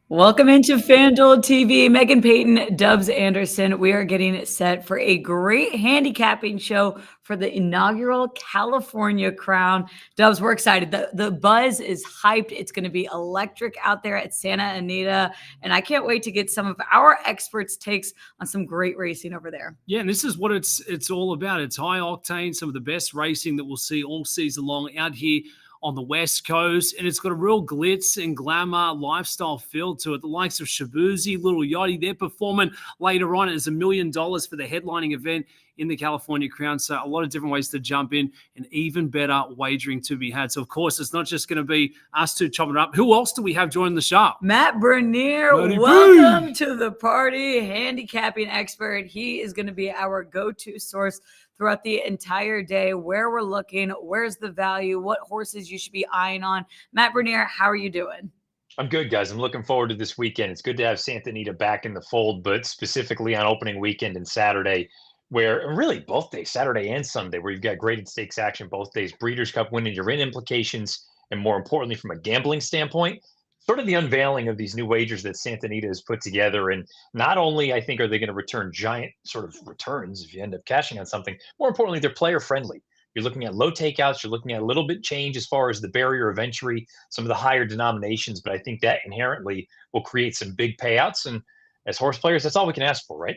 Welcome into FanDuel TV. Megan Payton, Dubs Anderson. We are getting set for a great handicapping show for the inaugural California Crown. Dubs, we're excited. The buzz is hyped. It's going to be electric out there at Santa Anita. And I can't wait to get some of our experts' takes on some great racing over there. Yeah, and this is what it's all about. It's high octane, some of the best racing that we'll see all season long out here on the West Coast, and it's got a real glitz and glamour lifestyle feel to it. The likes of Shabuzi, Little Yachty, they're performing later on as $1 million for the headlining event in the California Crown. So a lot of different ways to jump in and even better wagering to be had. So, of course, it's not just going to be us two chopping it up. Who else do we have joining the show? Matt Bernier, welcome to the party. Handicapping expert. He is going to be our go-to source throughout the entire day, where we're looking, where's the value, what horses you should be eyeing on. Matt Bernier, how are you doing? I'm good, guys. I'm looking forward to this weekend. It's good to have Santa Anita back in the fold, but specifically on opening weekend and Saturday, where really both days, Saturday and Sunday, where you've got graded stakes action both days, Breeders' Cup winning your in implications, and more importantly, from a gambling standpoint, sort of the unveiling of these new wagers that Santa Anita has put together. And not only, I think, are they going to return giant sort of returns if you end up cashing on something, more importantly, they're player friendly. You're looking at low takeouts. You're looking at a little bit change as far as the barrier of entry, some of the higher denominations. But I think that inherently will create some big payouts. And as horse players, that's all we can ask for, right?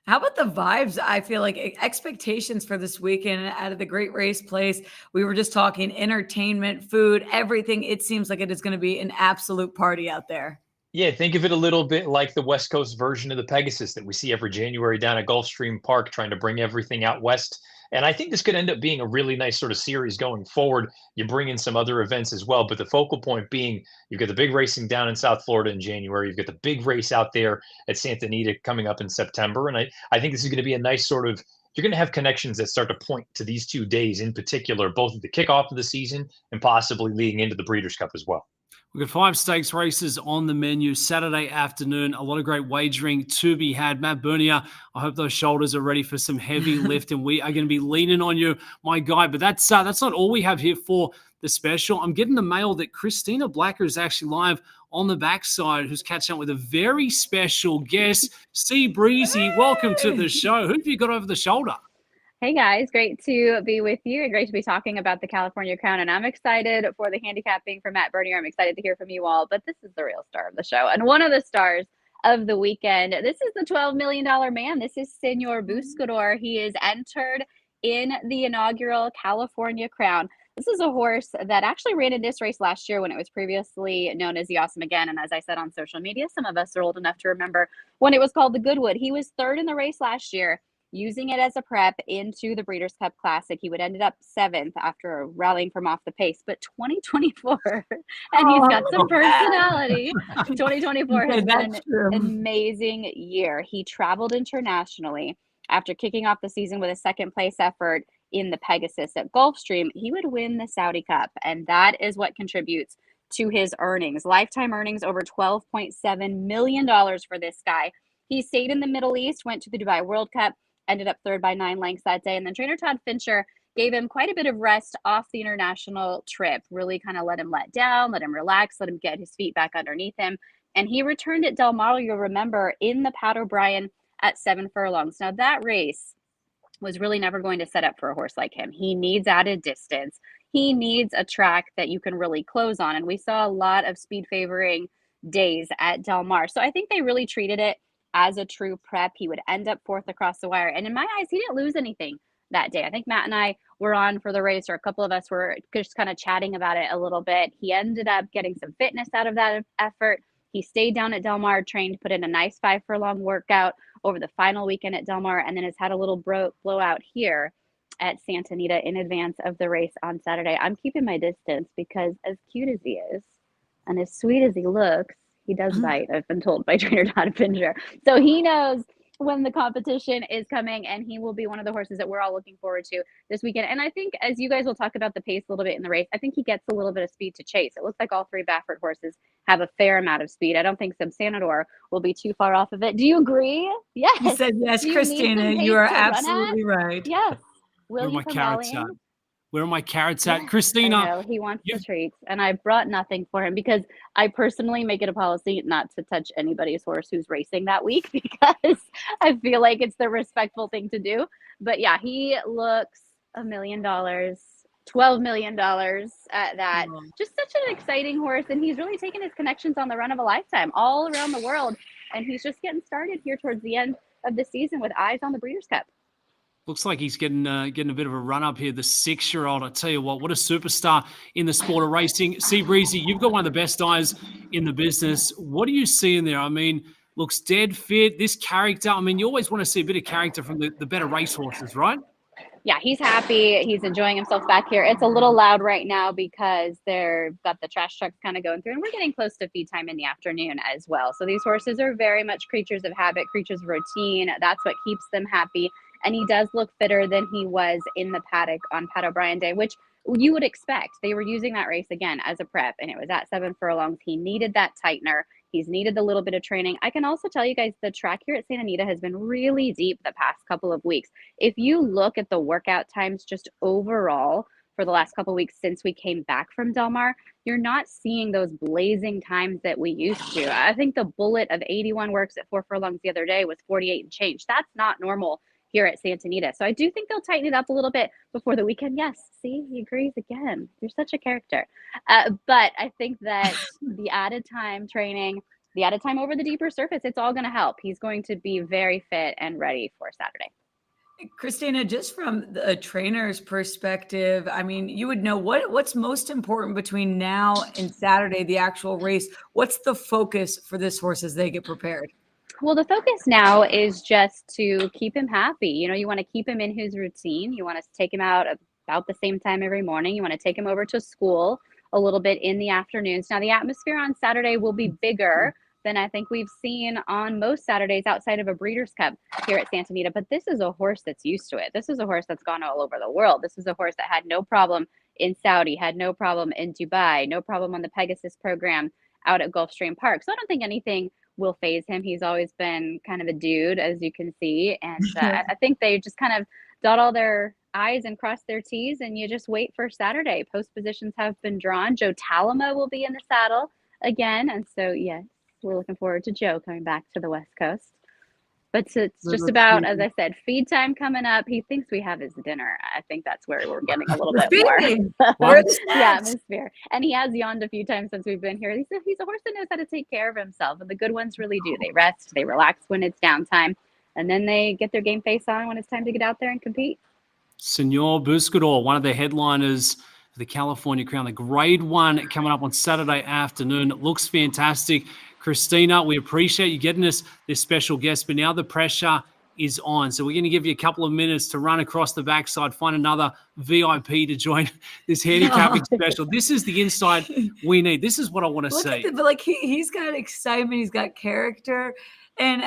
How about the vibes? I feel like expectations for this weekend out of the Great Race Place. We were just talking entertainment, food, everything. It seems like it is going to be an absolute party out there. Yeah, think of it a little bit like the West Coast version of the Pegasus that we see every January down at Gulfstream Park, trying to bring everything out west. And I think this could end up being a really nice sort of series going forward. You bring in some other events as well, but the focal point being you've got the big racing down in South Florida in January. You've got the big race out there at Santa Anita coming up in September. And I think this is going to be a nice sort of, you're going to have connections that start to point to these 2 days in particular, both at the kickoff of the season and possibly leading into the Breeders' Cup as well. We've got 5 stakes races on the menu Saturday afternoon. A lot of great wagering to be had. Matt Bernier, I hope those shoulders are ready for some heavy lift, and we are going to be leaning on you, my guy. But that's not all we have here for the special. I'm getting the mail that Christina Blacker is actually live on the backside, who's catching up with a very special guest, C Breezy. Welcome to the show. Who have you got over the shoulder? Hey guys, great to be with you and great to be talking about the California Crown. And I'm excited for the handicapping for Matt Bernier. I'm excited to hear from you all, but this is the real star of the show and one of the stars of the weekend. This is the $12 million man. This is Senor Buscador. He is entered in the inaugural California Crown. This is a horse that actually ran in this race last year when it was previously known as the Awesome Again. And as I said on social media, some of us are old enough to remember when it was called the Goodwood. He was third in the race last year, using it as a prep into the Breeders' Cup Classic. He would ended up 7th after rallying from off the pace. But 2024, and he's got some personality. 2024 has been an amazing year. He traveled internationally after kicking off the season with a second place effort in the Pegasus at Gulfstream. He would win the Saudi Cup, and that is what contributes to his earnings. Lifetime earnings over $12.7 million for this guy. He stayed in the Middle East, went to the Dubai World Cup, ended up third by 9 lengths that day. And then trainer Todd Fincher gave him quite a bit of rest off the international trip, really kind of let him let down, let him relax, let him get his feet back underneath him. And he returned at Del Mar, you'll remember, in the Pat O'Brien at 7 furlongs. Now that race was really never going to set up for a horse like him. He needs added distance. He needs a track that you can really close on. And we saw a lot of speed favoring days at Del Mar. So I think they really treated it as a true prep. He would end up 4th across the wire. And in my eyes, he didn't lose anything that day. I think Matt and I were on for the race, or a couple of us were just kind of chatting about it a little bit. He ended up getting some fitness out of that effort. He stayed down at Del Mar, trained, put in a nice 5 furlong workout over the final weekend at Del Mar, and then has had a little blowout here at Santa Anita in advance of the race on Saturday. I'm keeping my distance because as cute as he is and as sweet as he looks, he does bite, I've been told by trainer Todd Fincher. So he knows when the competition is coming, and he will be one of the horses that we're all looking forward to this weekend. And I think, as you guys will talk about the pace a little bit in the race, I think he gets a little bit of speed to chase. It looks like all 3 Baffert horses have a fair amount of speed. I don't think Senor will be too far off of it. Do you agree? Yes. You said yes, Christina. You are absolutely right. Yes. Will you my come character. Where are my carrots Yeah, at? I Christina, know. He wants the you've treats, and I brought nothing for him because I personally make it a policy not to touch anybody's horse who's racing that week because I feel like it's the respectful thing to do. But yeah, he looks $1 million, $12 million at that. Oh. Just such an exciting horse, and he's really taken his connections on the run of a lifetime all around the world. And he's just getting started here towards the end of the season with eyes on the Breeders' Cup. looks like he's getting a bit of a run up here. The 6-year-old, I tell you what a superstar in the sport of racing. See, Breezy, you've got one of the best eyes in the business. What do you see in there? I mean, looks dead fit. This character, I mean, you always want to see a bit of character from the better racehorses, right? Yeah, he's happy. He's enjoying himself back here. It's a little loud right now because they've got the trash trucks kind of going through, and we're getting close to feed time in the afternoon as well. So these horses are very much creatures of habit, creatures of routine. That's what keeps them happy. And he does look fitter than he was in the paddock on Pat O'Brien Day, which you would expect. They were using that race again as a prep, and it was at 7 furlongs. He needed that tightener. He's needed the little bit of training. I can also tell you guys the track here at Santa Anita has been really deep the past couple of weeks. If you look at the workout times just overall for the last couple of weeks since we came back from Del Mar, you're not seeing those blazing times that we used to. I think the bullet of 81 works at 4 furlongs the other day was 48 and change. That's not normal here at Santa Anita. So I do think they'll tighten it up a little bit before the weekend. Yes, see, he agrees again. You're such a character. But I think that the added time training, the added time over the deeper surface, it's all going to help. He's going to be very fit and ready for Saturday. Christina, just from the trainer's perspective, I mean, you would know what's most important between now and Saturday, the actual race. What's the focus for this horse as they get prepared? Well, the focus now is just to keep him happy. You know, you want to keep him in his routine. You want to take him out about the same time every morning. You want to take him over to school a little bit in the afternoons. Now, the atmosphere on Saturday will be bigger than I think we've seen on most Saturdays outside of a Breeders' Cup here at Santa Anita. But this is a horse that's used to it. This is a horse that's gone all over the world. This is a horse that had no problem in Saudi, had no problem in Dubai, no problem on the Pegasus program out at Gulfstream Park. So I don't think anything will phase him. He's always been kind of a dude, as you can see. And I think they just kind of dot all their I's and cross their T's, and you just wait for Saturday. Post positions have been drawn. Joe Talama will be in the saddle again. And so, yes, we're looking forward to Joe coming back to the West Coast. But it's just about, as I said, feed time coming up. He thinks we have his dinner. I think that's where we're getting a little bit more the atmosphere. And he has yawned a few times since we've been here. He's a horse that knows how to take care of himself. And the good ones really do. They rest, they relax when it's downtime, and then they get their game face on when it's time to get out there and compete. Senor Buscador, one of the headliners for the California Crown, the Grade 1 coming up on Saturday afternoon. It looks fantastic. Christina, we appreciate you getting us this special guest, but now the pressure is on. So we're going to give you a couple of minutes to run across the backside, find another VIP to join this handicapping special. This is the insight we need. This is what I want to see. But like he's got excitement, he's got character, and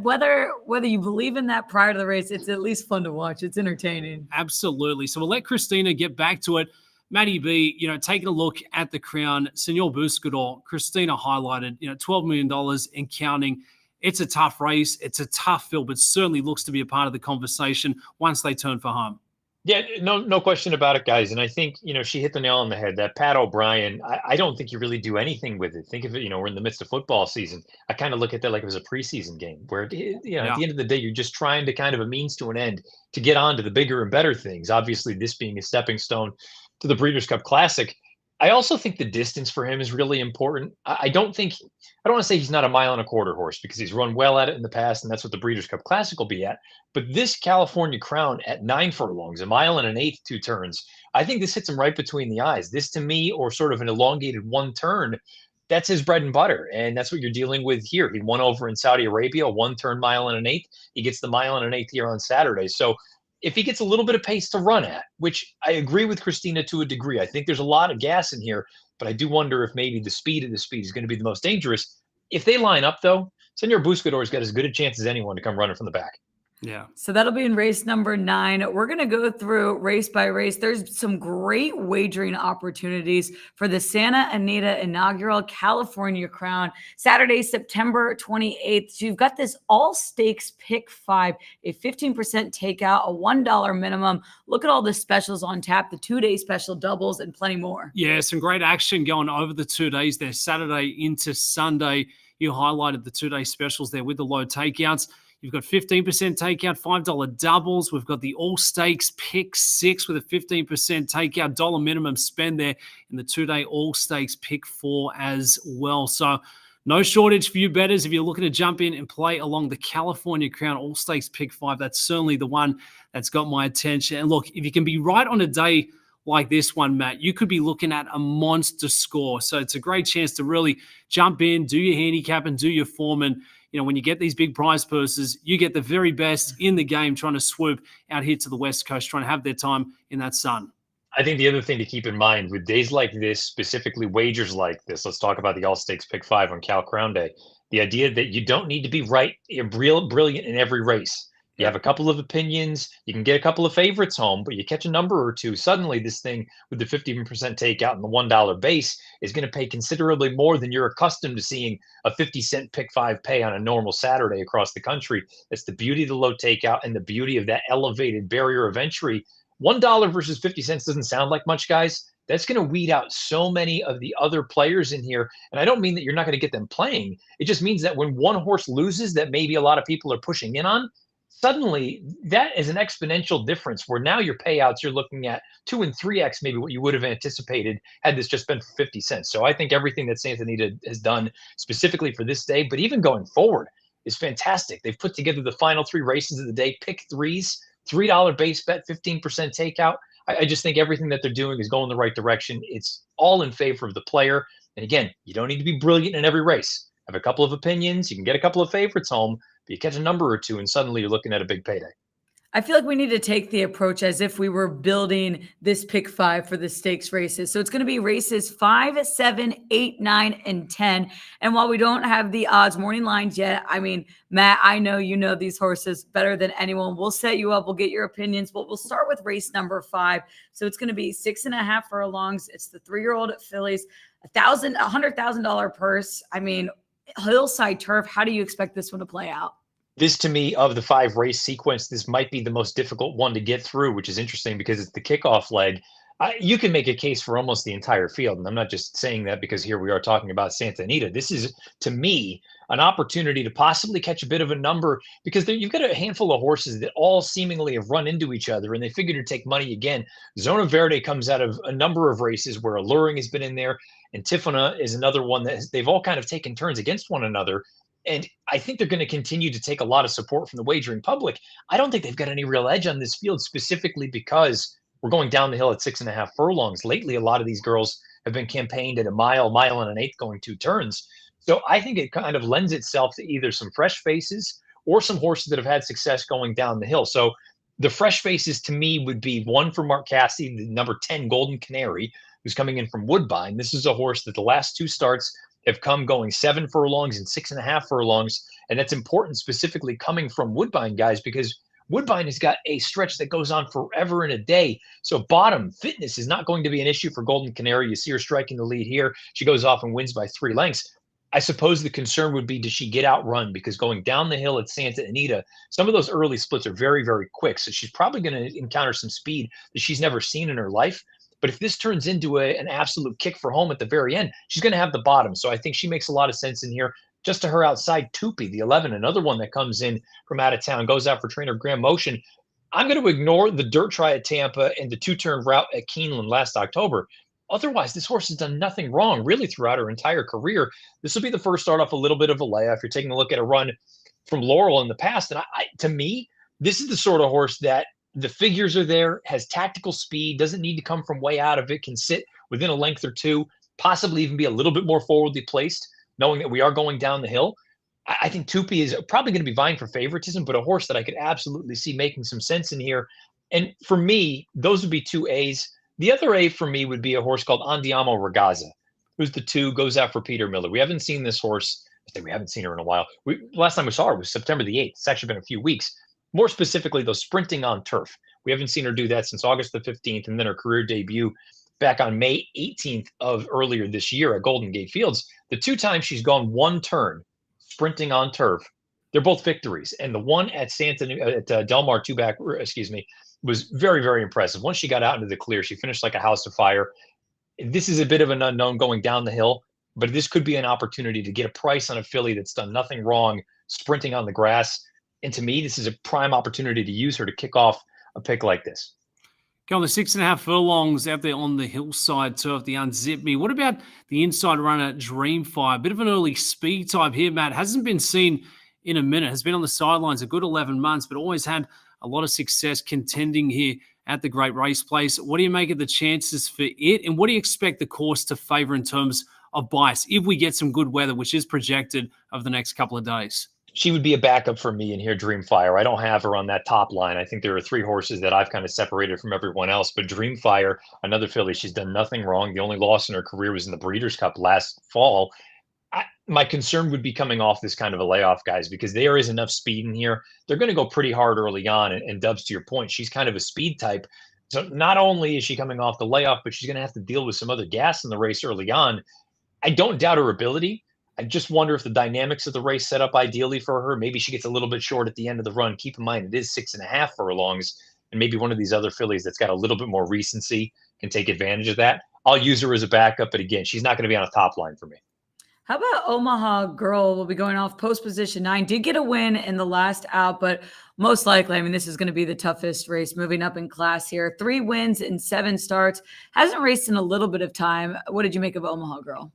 whether you believe in that prior to the race, it's at least fun to watch. It's entertaining. Absolutely. So we'll let Christina get back to it. Matty B, taking a look at the crown, Senor Buscador, Christina highlighted, $12 million and counting. It's a tough race. It's a tough field, but certainly looks to be a part of the conversation once they turn for home. Yeah, no question about it, guys. And I think, she hit the nail on the head. That Pat O'Brien, I don't think you really do anything with it. Think of it, we're in the midst of football season. I kind of look at that like it was a preseason game where, at the end of the day, you're just trying to kind of a means to an end to get on to the bigger and better things. Obviously, this being a stepping stone to the Breeders' Cup Classic. I also think the distance for him is really important. I don't want to say he's not a 1.25 mile horse because he's run well at it in the past, and that's what the Breeders' Cup Classic will be at. But this California Crown at 9 furlongs, 1 1/8 miles, 2 turns, I think this hits him right between the eyes. This, to me, or sort of an elongated one turn, that's his bread and butter, and that's what you're dealing with here. He won over in Saudi Arabia, 1 turn, 1 1/8 miles. He gets the 1 1/8 miles here on Saturday. So if he gets a little bit of pace to run at, which I agree with Christina to a degree, I think there's a lot of gas in here, but I do wonder if maybe the speed of the speed is going to be the most dangerous. If they line up, though, Senor Buscador's got as good a chance as anyone to come running from the back. Yeah. So that'll be in race number 9. We're going to go through race by race. There's some great wagering opportunities for the Santa Anita Inaugural California Crown, Saturday, September 28th. So you've got this all stakes pick 5, a 15% takeout, a $1 minimum. Look at all the specials on tap, the 2-day special doubles, and plenty more. Yeah, some great action going over the 2 days there, Saturday into Sunday. You highlighted the 2-day specials there with the low takeouts. You've got 15% takeout, $5 doubles. We've got the all stakes pick 6 with a 15% takeout, dollar minimum spend there, and the 2-day all stakes pick 4 as well. So no shortage for you bettors if you're looking to jump in and play along the California Crown All Stakes pick 5. That's certainly the one that's got my attention. And look, if you can be right on a day like this one, Matt, you could be looking at a monster score. So it's a great chance to really jump in, do your handicap, and do your form. And when you get these big prize purses, you get the very best in the game trying to swoop out here to the West Coast, trying to have their time in that sun. I think the other thing to keep in mind with days like this, specifically wagers like this, let's talk about the all stakes pick 5 on Cal Crown Day. The idea that you don't need to be right, real brilliant in every race. You have a couple of opinions, you can get a couple of favorites home, but you catch a number or two. Suddenly, this thing with the 15% takeout and the $1 base is going to pay considerably more than you're accustomed to seeing a 50-cent pick 5 pay on a normal Saturday across the country. That's the beauty of the low takeout and the beauty of that elevated barrier of entry. $1 versus 50 cents doesn't sound like much, guys. That's going to weed out so many of the other players in here. And I don't mean that you're not going to get them playing. It just means that when one horse loses that maybe a lot of people are pushing in on, suddenly that is an exponential difference where now your payouts, you're looking at 2 and 3x maybe what you would have anticipated had this just been for 50 cents. So I think everything that Santa Anita has done specifically for this day, but even going forward, is fantastic. They've put together the final 3 races of the day, pick threes, $3 base bet, 15% takeout. I just think everything that they're doing is going the right direction. It's all in favor of the player. And again, you don't need to be brilliant in every race. Have a couple of opinions. You can get a couple of favorites home, but you catch a number or two, and suddenly you're looking at a big payday. I feel like we need to take the approach as if we were building this pick 5 for the stakes races. So it's going to be races 5, 7, 8, 9, and 10. And while we don't have the odds morning lines yet, I mean, Matt, I know you know these horses better than anyone. We'll set you up. We'll get your opinions, but we'll start with race number 5. So it's going to be 6.5 furlongs. It's the 3-year-old fillies, $100,000 purse. I mean, hillside turf. How do you expect this one to play out? This, to me, of the 5 race sequence, this might be the most difficult one to get through, which is interesting because it's the kickoff leg. You can make a case for almost the entire field. And I'm not just saying that because here we are talking about Santa Anita. This is, to me, an opportunity to possibly catch a bit of a number because you've got a handful of horses that all seemingly have run into each other and they figure to take money again. Zona Verde comes out of a number of races where Alluring has been in there, and Tifona is another one that they've all kind of taken turns against one another. And I think they're going to continue to take a lot of support from the wagering public. I don't think they've got any real edge on this field, specifically because we're going down the hill at 6.5 furlongs. Lately, a lot of these girls have been campaigned at a mile and an eighth going 2 turns. So I think it kind of lends itself to either some fresh faces or some horses that have had success going down the hill. So the fresh faces to me would be one for Mark Cassidy, the number 10 Golden Canary, who's coming in from Woodbine. This is a horse that the last 2 starts have come going 7 furlongs and 6.5 furlongs. And that's important specifically coming from Woodbine, guys, because Woodbine has got a stretch that goes on forever and a day. So bottom fitness is not going to be an issue for Golden Canary. You see her striking the lead here. She goes off and wins by 3 lengths. I suppose the concern would be, does she get outrun? Because going down the hill at Santa Anita, some of those early splits are very, very quick. So she's probably going to encounter some speed that she's never seen in her life. But if this turns into an absolute kick for home at the very end, she's going to have the bottom. So I think she makes a lot of sense in here. Just to her outside, Tupi, the 11, another one that comes in from out of town, goes out for trainer Graham Motion. I'm going to ignore the dirt try at Tampa and the 2-turn route at Keeneland last October. Otherwise, this horse has done nothing wrong really throughout her entire career. This will be the first start off a little bit of a layoff. You're taking a look at a run from Laurel in the past. And to me, this is the sort of horse that the figures are there, has tactical speed, doesn't need to come from way out of it, can sit within a length or two, possibly even be a little bit more forwardly placed, knowing that we are going down the hill. I think Tupi is probably going to be vying for favoritism, but a horse that I could absolutely see making some sense in here. And for me, those would be 2 A's. The other A for me would be a horse called Andiamo Ragazza, who's the 2, goes out for Peter Miller. We haven't seen this horse. I think we haven't seen her in a while. Last time we saw her was September the 8th. It's actually been a few weeks. More specifically, though, sprinting on turf. We haven't seen her do that since August the 15th, and then her career debut back on May 18th of earlier this year at Golden Gate Fields. The two times she's gone one turn sprinting on turf, they're both victories. And the one at Del Mar two back, excuse me, was very, very impressive. Once she got out into the clear, she finished like a house of fire. This is a bit of an unknown going down the hill, but this could be an opportunity to get a price on a filly that's done nothing wrong sprinting on the grass. And to me, this is a prime opportunity to use her to kick off a pick like this. Go on the 6.5 furlongs out there on the hillside turf, the Unzip Me. What about the inside runner, Dreamfire? Bit of an early speed type here, Matt. Hasn't been seen in a minute. Has been on the sidelines a good 11 months, but always had a lot of success contending here at the Great Race Place. What do you make of the chances for it? And what do you expect the course to favour in terms of bias if we get some good weather, which is projected over the next couple of days? She would be a backup for me in here, Dreamfire. I don't have her on that top line. I think there are three horses that I've kind of separated from everyone else. But Dreamfire, another filly, she's done nothing wrong. The only loss in her career was in the Breeders' Cup last fall. My concern would be coming off this kind of a layoff, guys, because there is enough speed in here. They're going to go pretty hard early on. And Dubs, to your point, she's kind of a speed type. So not only is she coming off the layoff, but she's going to have to deal with some other gas in the race early on. I don't doubt her ability. I just wonder if the dynamics of the race set up ideally for her. Maybe she gets a little bit short at the end of the run. Keep in mind, it is 6.5 furlongs, and maybe one of these other fillies that's got a little bit more recency can take advantage of that. I'll use her as a backup, but again, she's not going to be on a top line for me. How about Omaha Girl will be going off post position 9? Did get a win in the last out, but most likely, I mean, this is going to be the toughest race moving up in class here. 3 wins in 7 starts. Hasn't raced in a little bit of time. What did you make of Omaha Girl?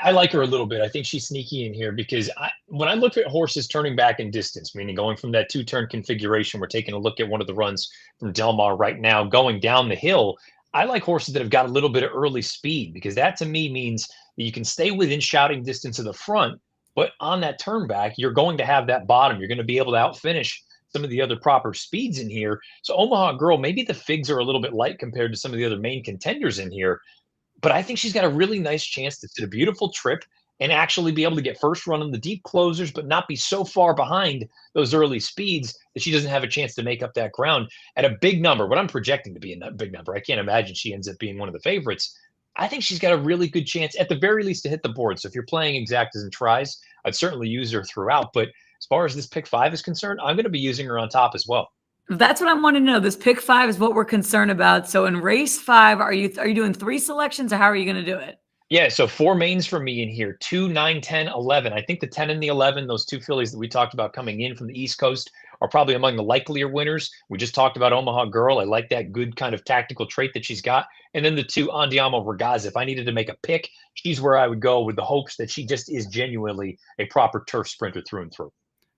I like her a little bit. I think she's sneaky in here because when I look at horses turning back in distance, meaning going from that 2-turn configuration, we're taking a look at one of the runs from Del Mar right now, going down the hill. I like horses that have got a little bit of early speed because that to me means that you can stay within shouting distance of the front, but on that turn back, you're going to have that bottom. You're going to be able to outfinish some of the other proper speeds in here. So Omaha Girl, maybe the figs are a little bit light compared to some of the other main contenders in here. But I think she's got a really nice chance to sit a beautiful trip and actually be able to get first run on the deep closers, but not be so far behind those early speeds that she doesn't have a chance to make up that ground at a big number. What I'm projecting to be a big number. I can't imagine she ends up being one of the favorites. I think she's got a really good chance, at the very least, to hit the board. So if you're playing exactas and tries, I'd certainly use her throughout. But as far as this pick 5 is concerned, I'm going to be using her on top as well. That's what I'm wanting to know. This pick 5 is what we're concerned about. So in race 5, are you doing 3 selections or how are you going to do it? Yeah, so 4 mains for me in here, 2, 9, 10, 11. I think the 10 and the 11, those 2 fillies that we talked about coming in from the East Coast are probably among the likelier winners. We just talked about Omaha Girl. I like that good kind of tactical trait that she's got. And then the 2, Andiamo Regaz. If I needed to make a pick, she's where I would go with the hopes that she just is genuinely a proper turf sprinter through and through.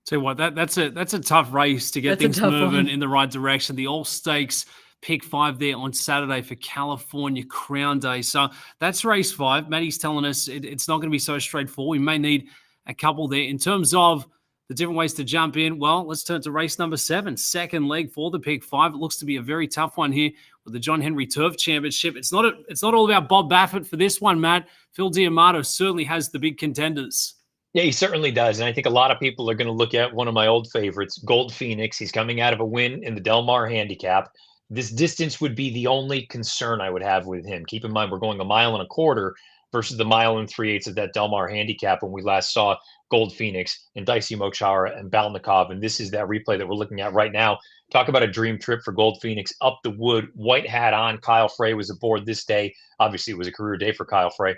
Tell you what, that's a tough race to get things moving in the right direction. The All Stakes pick 5 there on Saturday for California Crown Day. So that's race 5. Maddie's telling us it's not going to be so straightforward. We may need a couple there. In terms of the different ways to jump in, well, let's turn to race number 7, second leg for the pick 5. It looks to be a very tough one here with the John Henry Turf Championship. It's not all about Bob Baffert for this one, Matt. Phil D'Amato certainly has the big contenders. Yeah, he certainly does. And I think a lot of people are going to look at one of my old favorites, Gold Phoenix. He's coming out of a win in the Del Mar Handicap. This distance would be the only concern I would have with him. Keep in mind, we're going 1.25 miles versus the 1 3/8 of that Del Mar Handicap when we last saw Gold Phoenix and Dicey Mochara and Balnikov. And this is that replay that we're looking at right now. Talk about a dream trip for Gold Phoenix up the wood, white hat on. Kyle Frey was aboard this day. Obviously, it was a career day for Kyle Frey.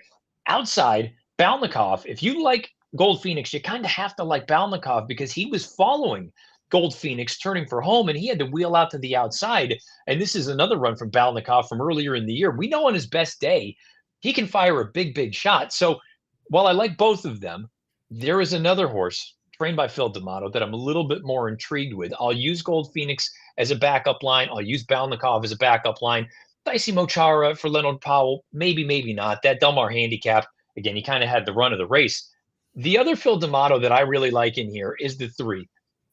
Outside, Balnikov, if you like Gold Phoenix, you kind of have to like Balnikov because he was following Gold Phoenix turning for home and he had to wheel out to the outside. And this is another run from Balnikov from earlier in the year. We know on his best day, he can fire a big, big shot. So while I like both of them, there is another horse trained by Phil D'Amato that I'm a little bit more intrigued with. I'll use Gold Phoenix as a backup line. I'll use Balnikov as a backup line. Dicey Mochara for Leonard Powell, maybe, maybe not. That Del Mar Handicap, again, he kind of had the run of the race. The other Phil D'Amato that I really like in here is the 3,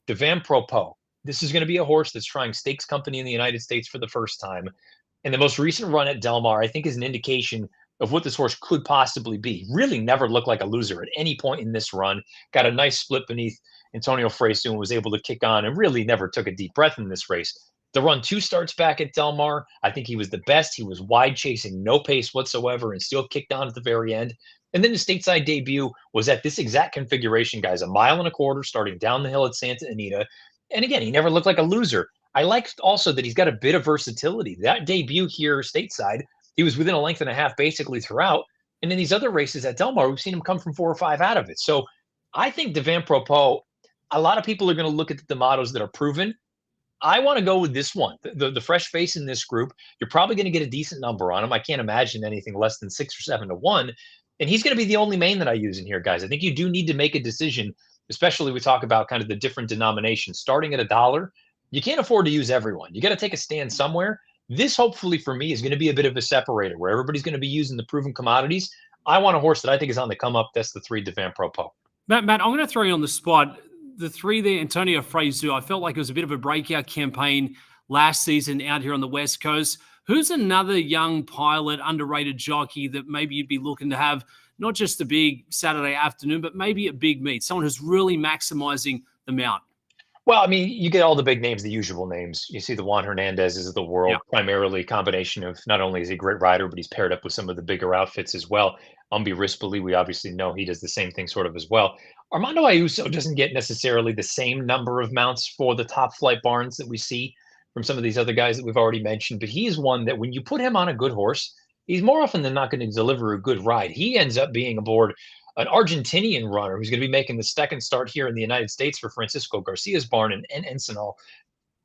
the Van Propos. This is going to be a horse that's trying stakes company in the United States for the first time. And the most recent run at Del Mar, I think, is an indication of what this horse could possibly be. Really never looked like a loser at any point in this run. Got a nice split beneath Antonio Fresu and was able to kick on and really never took a deep breath in this race. The run 2 starts back at Del Mar, I think he was the best. He was wide chasing, no pace whatsoever, and still kicked on at the very end. And then the stateside debut was at this exact configuration, guys, 1.25 miles starting down the hill at Santa Anita. And again, he never looked like a loser. I like also that he's got a bit of versatility. That debut here stateside, he was within a length and a half basically throughout. And in these other races at Del Mar, we've seen him come from 4 or 5 out of it. So I think Devin Propos, a lot of people are going to look at the mottos that are proven. I want to go with this one, the fresh face in this group. You're probably going to get a decent number on him. I can't imagine anything less than 6 or 7 to 1. And he's going to be the only main that I use in here, guys. I think you do need to make a decision, especially we talk about kind of the different denominations. Starting at $1, you can't afford to use everyone. You got to take a stand somewhere. This, hopefully for me, is going to be a bit of a separator where everybody's going to be using the proven commodities. I want a horse that I think is on the come up. That's the 3 Devin Propos. Matt, I'm going to throw you on the spot. The 3 there, Antonio Fresu, I felt like it was a bit of a breakout campaign last season out here on the West Coast. Who's another young pilot, underrated jockey that maybe you'd be looking to have not just a big Saturday afternoon, but maybe a big meet, someone who's really maximizing the mount? Well, I mean, you get all the big names, the usual names. You see the Juan Hernandez's of the world, primarily a combination of not only is he a great rider, but he's paired up with some of the bigger outfits as well. Umbi Rispoli, we obviously know he does the same thing sort of as well. Armando Ayuso doesn't get necessarily the same number of mounts for the top flight barns that we see from some of these other guys that we've already mentioned, but he is one that when you put him on a good horse, he's more often than not going to deliver a good ride. He ends up being aboard an Argentinian runner who's going to be making the second start here in the United States for Francisco Garcia's barn and Encinal.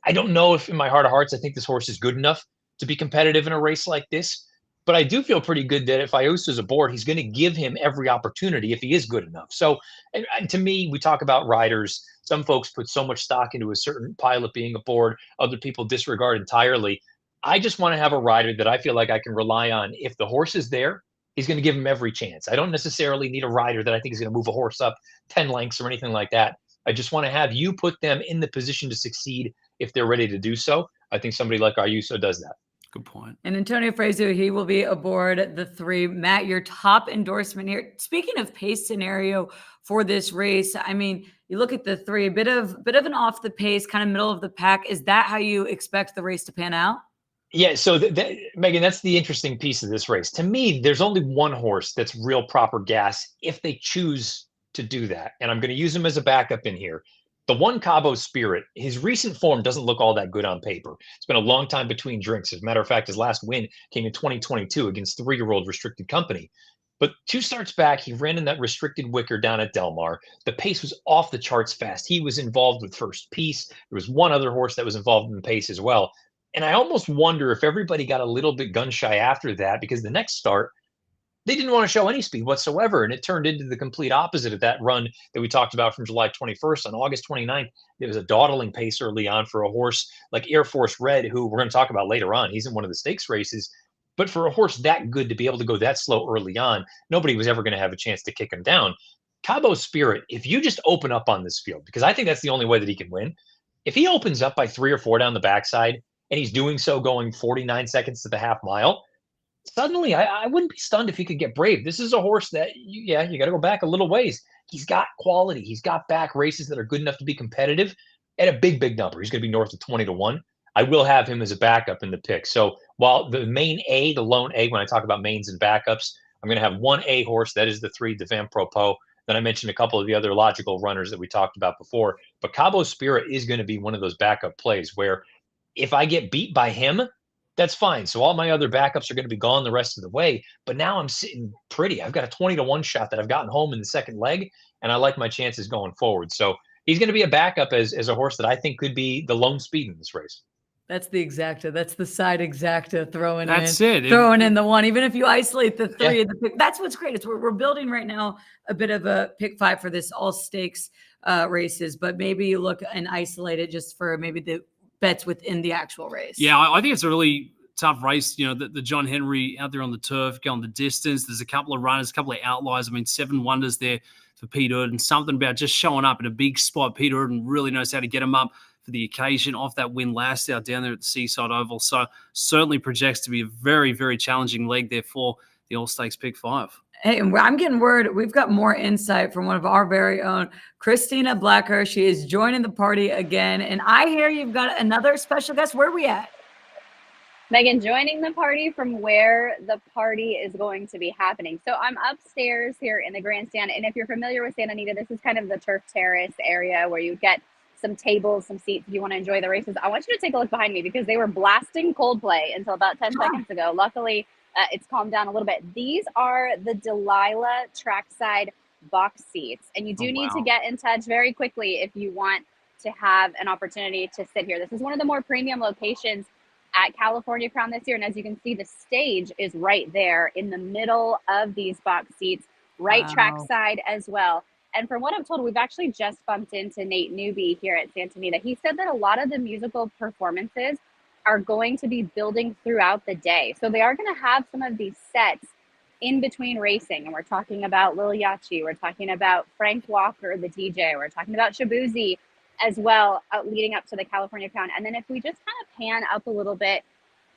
I don't know if in my heart of hearts, I think this horse is good enough to be competitive in a race like this, but I do feel pretty good that if Ayuso's aboard, he's going to give him every opportunity if he is good enough. So, and to me, we talk about riders. Some folks put so much stock into a certain pilot being aboard. Other people disregard entirely. I just want to have a rider that I feel like I can rely on. If the horse is there, he's going to give him every chance. I don't necessarily need a rider that I think is going to move a horse up 10 lengths or anything like that. I just want to have you put them in the position to succeed if they're ready to do so. I think somebody like Ayuso does that. Good point. And Antonio Fresu, he will be aboard the 3. Matt, your top endorsement here. Speaking of pace scenario for this race, I mean, you look at the 3, a bit of an off the pace, kind of middle of the pack. Is that how you expect the race to pan out? Yeah, so Megan, that's the interesting piece of this race. To me, there's only one horse that's real proper gas if they choose to do that. And I'm going to use him as a backup in here. The one Cabo Spirit, his recent form doesn't look all that good on paper. It's been a long time between drinks. As a matter of fact, his last win came in 2022 against 3-year-old restricted company. But 2 starts back, he ran in that restricted wicker down at Del Mar. The pace was off the charts fast. He was involved with first piece. There was one other horse that was involved in the pace as well. And I almost wonder if everybody got a little bit gun shy after that, because the next start, they didn't want to show any speed whatsoever. And it turned into the complete opposite of that run that we talked about from July 21st. On August 29th, there was a dawdling pace early on for a horse like Air Force Red, who we're going to talk about later on. He's in one of the stakes races. But for a horse that good to be able to go that slow early on, nobody was ever going to have a chance to kick him down. Cabo Spirit, if you just open up on this field, because I think that's the only way that he can win. If he opens up by 3 or 4 down the backside, and he's doing so going 49 seconds to the half mile, suddenly I wouldn't be stunned if he could get brave. This is a horse that, you got to go back a little ways. He's got quality. He's got back races that are good enough to be competitive at a big, big number. He's going to be north of 20 to 1. I will have him as a backup in the pick. So while the main A, the lone A, when I talk about mains and backups, I'm going to have one A horse. That is the 3 Devin Propos. Then I mentioned a couple of the other logical runners that we talked about before. But Cabo Spirit is going to be one of those backup plays where if I get beat by him, that's fine. So all my other backups are going to be gone the rest of the way. But now I'm sitting pretty. I've got a 20 to 1 shot that I've gotten home in the second leg, and I like my chances going forward. So he's going to be a backup as a horse that I think could be the lone speed in this race. That's the exacta. That's the side exacta throwing in the 1. Even if you isolate the 3 of the pick, that's what's great. It's we're building right now a bit of a pick 5 for this all stakes races, but maybe you look and isolate it just for maybe the bets within the actual race. Yeah, I think it's a really tough race. You know, the John Henry out there on the turf, going the distance. There's a couple of runners, a couple of outliers. I mean, 7 wonders there for Pete Urden. Something about just showing up in a big spot. Pete Urden really knows how to get him up for the occasion off that win last out down there at the Seaside Oval. So certainly projects to be a very, very challenging leg there for the All Stakes Pick 5. Hey, and I'm getting word we've got more insight from one of our very own, Christina Blacker. She is joining the party again. And I hear you've got another special guest. Where are we at? Megan, joining the party from where the party is going to be happening. So I'm upstairs here in the grandstand. And if you're familiar with Santa Anita, this is kind of the turf terrace area where you get some tables, some seats if you want to enjoy the races. I want you to take a look behind me because they were blasting Coldplay until about 10 seconds ago. Luckily, it's calmed down a little bit. These are the Delilah trackside box seats. And you do need to get in touch very quickly if you want to have an opportunity to sit here. This is one of the more premium locations at California Crown this year. And as you can see, the stage is right there in the middle of these box seats, right trackside as well. And from what I'm told, we've actually just bumped into Nate Newby here at Santa Anita. He said that a lot of the musical performances are going to be building throughout the day. So they are going to have some of these sets in between racing. And we're talking about Lil Yachty. We're talking about Frank Walker, the DJ. We're talking about Shabuzi as well, leading up to the California Crown. And then if we just kind of pan up a little bit,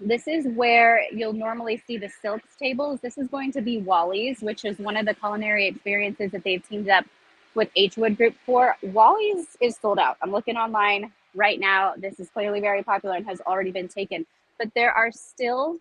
this is where you'll normally see the Silks tables. This is going to be Wally's, which is one of the culinary experiences that they've teamed up with H Wood Group for. Wally's is sold out. I'm looking online right now. This is clearly very popular and has already been taken. But there are still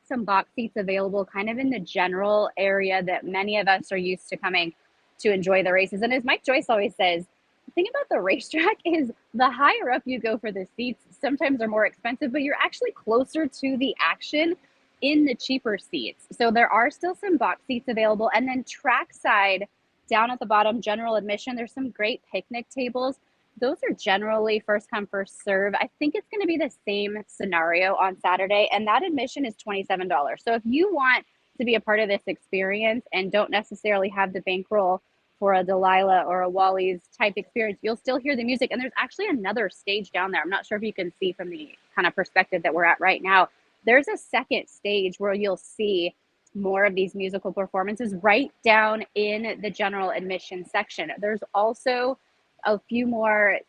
some box seats available kind of in the general area that many of us are used to coming to enjoy the races. And as Mike Joyce always says, the thing about the racetrack is the higher up you go for the seats, sometimes they're more expensive, but you're actually closer to the action in the cheaper seats. So there are still some box seats available. And then trackside down at the bottom, general admission, there's some great picnic tables. Those are generally first come, first serve. I think it's going to be the same scenario on Saturday, and that admission is $27. So if you want to be a part of this experience and don't necessarily have the bankroll for a Delilah or a Wally's type experience, you'll still hear the music. And there's actually another stage down there. I'm not sure if you can see from the kind of perspective that we're at right now. There's a second stage where you'll see more of these musical performances right down in the general admission section. There's also a few more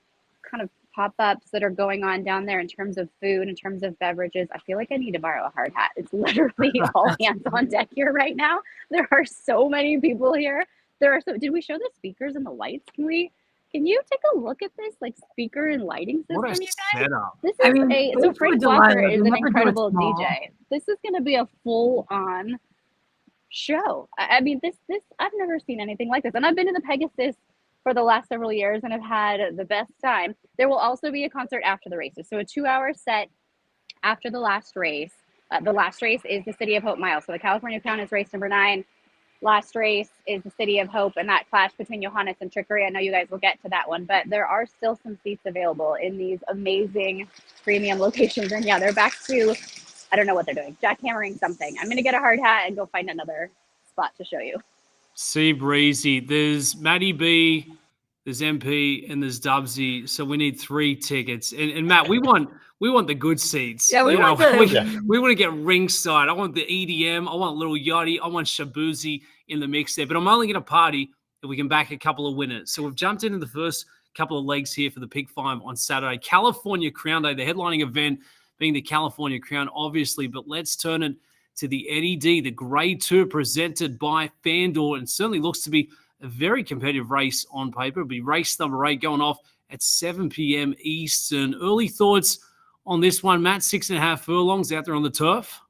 kind of pop-ups that are going on down there in terms of food, in terms of beverages. I feel like I need to borrow a hard hat. It's literally all hands on deck here right now. There are so many people here. Did we show the speakers and the lights? Can you take a look at this like speaker and lighting system, What a you guys? setup. This is so Frank Walker is an incredible small. DJ. This is going to be a full-on show. I mean, this I've never seen anything like this. And I've been to the Pegasus for the last several years and have had the best time. There will also be a concert after the races. So a 2-hour set after the last race. The last race is the City of Hope Mile. So the California Crown is race number 9. Last race is the City of Hope, and that clash between Johannes and Trickery. I know you guys will get to that one, but there are still some seats available in these amazing premium locations. And yeah, they're back to, I don't know what they're doing, jackhammering something. I'm going to get a hard hat and go find another spot to show you. See breezy. There's Matty B, there's MP, and there's Dubsy. So we need 3 tickets. And Matt, we want the good seats. Yeah, we want to get ringside. I want the EDM. I want Little Yachty. I want Shabuzi in the mix there. But I'm only going to party if we can back a couple of winners. So we've jumped into the first couple of legs here for the Pick 5 on Saturday. California Crown Day, the headlining event being the California Crown, obviously. But let's turn it to the Eddie D, the Grade 2 presented by FanDuel, and certainly looks to be a very competitive race on paper. It'll be race number 8 going off at 7 p.m. Eastern. Early thoughts on this one, Matt? 6.5 furlongs out there on the turf.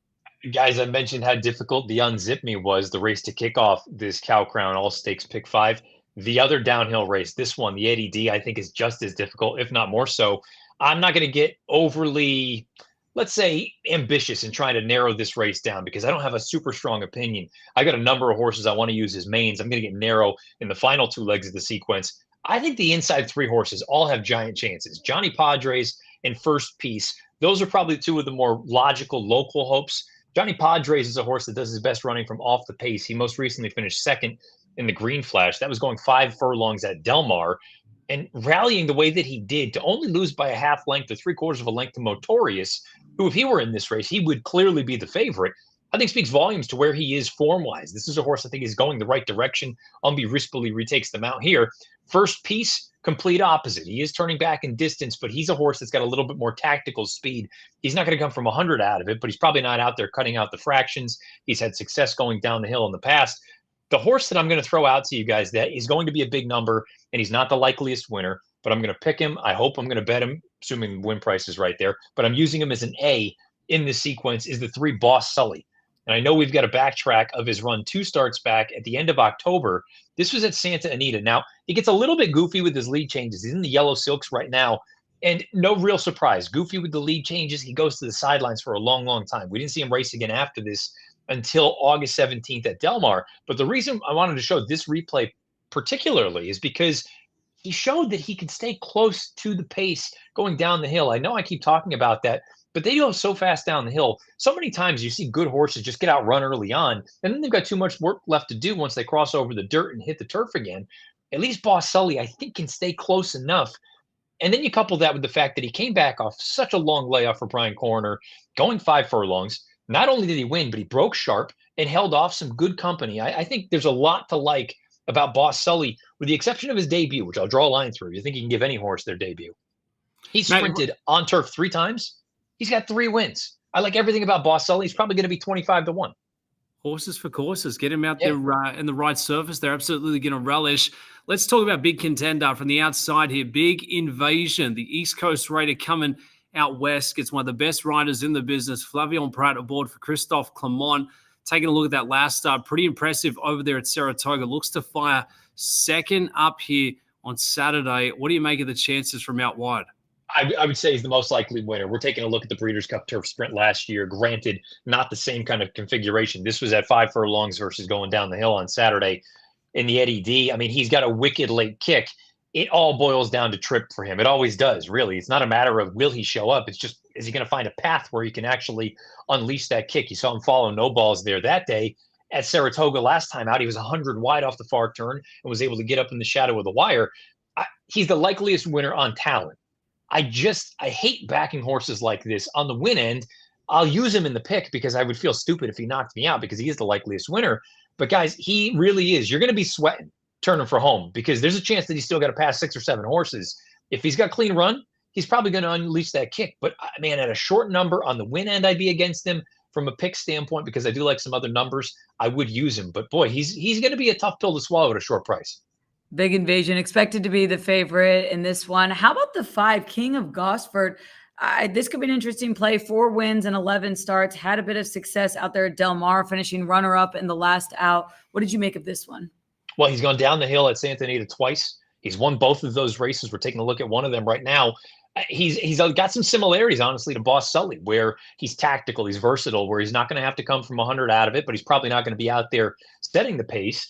Guys, I mentioned how difficult the Unzip Me was, the race to kick off this Cal Crown All Stakes Pick 5. The other downhill race, this one, the Eddie D, I think is just as difficult, if not more so. I'm not going to get overly, let's say, ambitious in trying to narrow this race down because I don't have a super strong opinion. I got a number of horses I want to use as mains. I'm going to get narrow in the final 2 legs of the sequence. I think the inside 3 horses all have giant chances. Johnny Padres and First Piece, those are probably 2 of the more logical local hopes. Johnny Padres is a horse that does his best running from off the pace. He most recently finished 2nd in the Green Flash. That was going 5 furlongs at Del Mar. And rallying the way that he did to only lose by a half length or 3/4 of a length to Motorius, who, if he were in this race, he would clearly be the favorite, I think speaks volumes to where he is form-wise. This is a horse I think is going the right direction. Umbi Rispoli retakes the mount here. First Piece, complete opposite. He is turning back in distance, but he's a horse that's got a little bit more tactical speed. He's not going to come from 100 out of it, but he's probably not out there cutting out the fractions. He's had success going down the hill in the past. The horse that I'm going to throw out to you guys that is going to be a big number, and he's not the likeliest winner, but I'm going to pick him. I hope I'm going to bet him, assuming win price is right there, but I'm using him as an A in this sequence, is the 3 Boss Sully. And I know we've got a backtrack of his run 2 starts back at the end of October. This was at Santa Anita. Now, he gets a little bit goofy with his lead changes. He's in the yellow silks right now. And no real surprise. Goofy with the lead changes. He goes to the sidelines for a long, long time. We didn't see him race again after this until August 17th at Del Mar. But the reason I wanted to show this replay particularly is because he showed that he could stay close to the pace going down the hill. I know I keep talking about that, but they go so fast down the hill. So many times you see good horses just get outrun early on, and then they've got too much work left to do once they cross over the dirt and hit the turf again. At least Boss Sully, I think, can stay close enough. And then you couple that with the fact that he came back off such a long layoff for Brian Coroner, going 5 furlongs. Not only did he win, but he broke sharp and held off some good company. I think there's a lot to like about Boss Sully, with the exception of his debut, which I'll draw a line through. You think he can give any horse their debut? He sprinted on turf 3 times. He's got 3 wins. I like everything about Boss Sully. He's probably going to be 25-1. Horses for courses. Get him out there in the right surface. They're absolutely going to relish. Let's talk about big contender from the outside here. Big Invasion, the East Coast Raider coming out west. Gets one of the best riders in the business, Flavion Prat, aboard for Christophe Clement. Taking a look at that last start, pretty impressive over there at Saratoga. Looks to fire second up here on Saturday. What do you make of the chances from out wide? I would say he's the most likely winner. We're taking a look at the Breeders' Cup Turf Sprint last year. Granted, not the same kind of configuration. This was at 5 furlongs versus going down the hill on Saturday in the Eddie D. I mean, he's got a wicked late kick. It all boils down to trip for him. It always does, really. It's not a matter of will he show up. It's just, is he going to find a path where he can actually unleash that kick? You saw him follow no balls there that day. At Saratoga last time out, he was 100 wide off the far turn and was able to get up in the shadow of the wire. He's the likeliest winner on talent. I hate backing horses like this. On the win end, I'll use him in the pick because I would feel stupid if he knocked me out because he is the likeliest winner. But guys, he really is. You're going to be sweating turning for home because there's a chance that he's still got to pass 6 or 7 horses. If he's got clean run, he's probably going to unleash that kick. But man, at a short number on the win end, I'd be against him from a pick standpoint because I do like some other numbers. I would use him. But boy, he's going to be a tough pill to swallow at a short price. Big Invasion expected to be the favorite in this one. How about the 5, King of Gosford? This could be an interesting play. 4 wins and 11 starts. Had a bit of success out there at Del Mar, finishing runner-up in the last out. What did you make of this one? Well, he's gone down the hill at Santa Anita twice. He's won both of those races. We're taking a look at one of them right now. He's got some similarities, honestly, to Boss Sully, where he's tactical, he's versatile, where he's not going to have to come from 100 out of it, but he's probably not going to be out there setting the pace.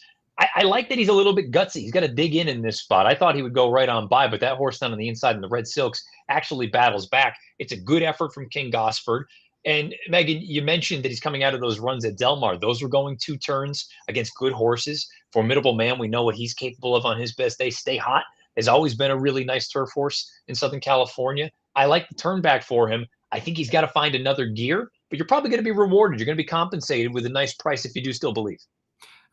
I like that he's a little bit gutsy. He's got to dig in this spot. I thought he would go right on by, but that horse down on the inside in the red silks actually battles back. It's a good effort from King Gosford. And Megan, you mentioned that he's coming out of those runs at Del Mar. Those were going 2 turns against good horses. Formidable Man, we know what he's capable of on his best day. Stay Hot has always been a really nice turf horse in Southern California. I like the turn back for him. I think he's got to find another gear, but you're probably going to be rewarded. You're going to be compensated with a nice price if you do still believe.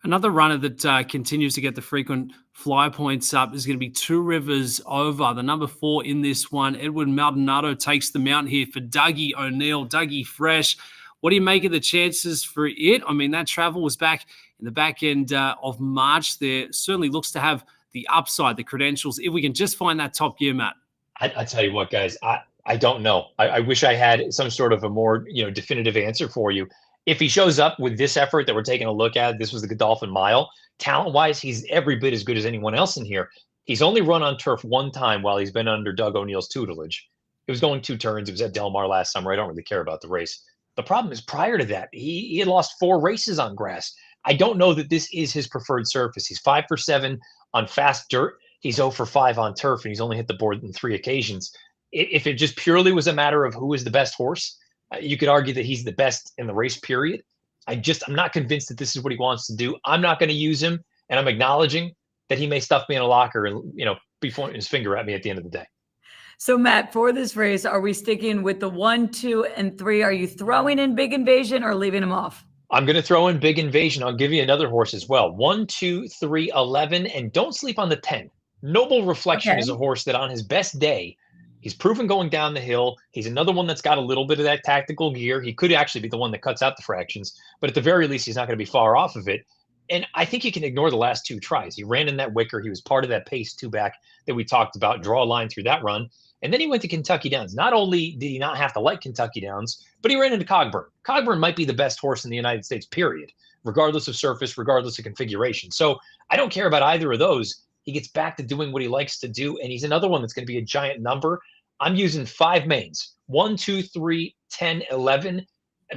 Another runner that continues to get the frequent fly points up is going to be Two Rivers Over, the number 4 in this one. Edward Maldonado takes the mount here for Dougie O'Neill. Dougie Fresh. What do you make of the chances for it? I mean, that travel was back in the back end of March there. Certainly looks to have the upside, the credentials, if we can just find that top gear, Matt. I tell you what, guys, I don't know. I wish I had some sort of a more definitive answer for you. If he shows up with this effort that we're taking a look at, this was the Godolphin Mile. Talent-wise, he's every bit as good as anyone else in here. He's only run on turf 1 time while he's been under Doug O'Neill's tutelage. It was going 2 turns. It was at Del Mar last summer. I don't really care about the race. The problem is prior to that, he had lost 4 races on grass. I don't know that this is his preferred surface. He's 5 for 7 on fast dirt. He's 0 for 5 on turf, and he's only hit the board in 3 occasions. If it just purely was a matter of who is the best horse, you could argue that he's the best in the race, period. I'm not convinced that this is what he wants to do. I'm not going to use him, and I'm acknowledging that he may stuff me in a locker and, be pointing his finger at me at the end of the day. So, Matt, for this race, are we sticking with the 1, 2, and 3? Are you throwing in Big Invasion or leaving him off? I'm going to throw in Big Invasion. I'll give you another horse as well. 1, 2, 3, 11, and don't sleep on the 10. Noble Reflection Okay. is a horse that on his best day, he's proven going down the hill. He's another one that's got a little bit of that tactical gear. He could actually be the one that cuts out the fractions, but at the very least, he's not going to be far off of it. And I think you can ignore the last 2 tries. He ran in that wicker. He was part of that pace 2-back that we talked about, draw a line through that run. And then he went to Kentucky Downs. Not only did he not have to like Kentucky Downs, but he ran into Cogburn. Cogburn might be the best horse in the United States, period, regardless of surface, regardless of configuration. So I don't care about either of those. He gets back to doing what he likes to do, and he's another one that's going to be a giant number. I'm using 5 mains, 1, 2, 3, 10, 11.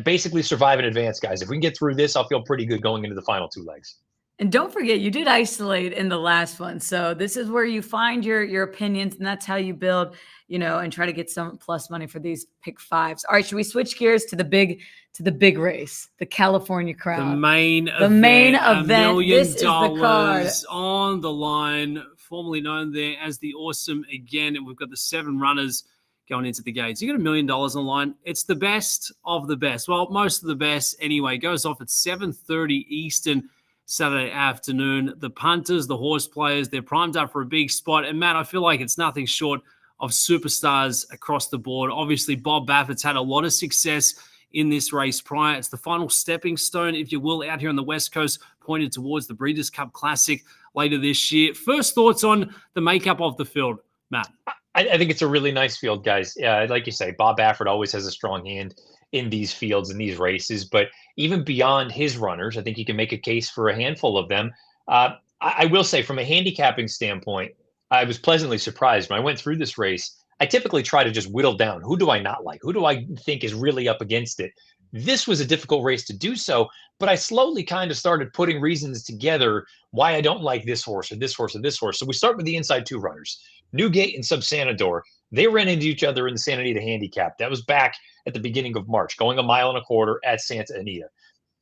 Basically survive in advance, guys. If we can get through this, I'll feel pretty good going into the final 2 legs. And don't forget, you did isolate in the last one. So this is where you find your opinions, and that's how you build, and try to get some plus money for these pick 5s. All right, should we switch gears to the big race, the California Crown? The main event. $1 million This is the card on the line, formerly known there as the Awesome again. And we've got the 7 runners going into the gates. You got $1 million on the line. It's the best of the best. Well, most of the best anyway. Goes off at 7:30 Eastern Saturday afternoon. The punters, the horse players, they're primed up for a big spot. And Matt, I feel like it's nothing short of superstars across the board. Obviously, Bob Baffert's had a lot of success in this race prior. It's the final stepping stone, if you will, out here on the West Coast, pointed towards the Breeders' Cup Classic later this year. First thoughts on the makeup of the field, Matt? I think it's a really nice field, guys. Like you say, Bob Baffert always has a strong hand in these fields and these races. But even beyond his runners, I think you can make a case for a handful of them. I will say, from a handicapping standpoint, I was pleasantly surprised when I went through this race. I typically try to just whittle down, who do I not like? Who do I think is really up against it? This was a difficult race to do so, but I slowly kind of started putting reasons together why I don't like this horse or this horse or this horse. So we start with the inside 2 runners. Newgate and Subsanador, they ran into each other in the Santa Anita Handicap. That was back at the beginning of March, going 1.25 miles at Santa Anita.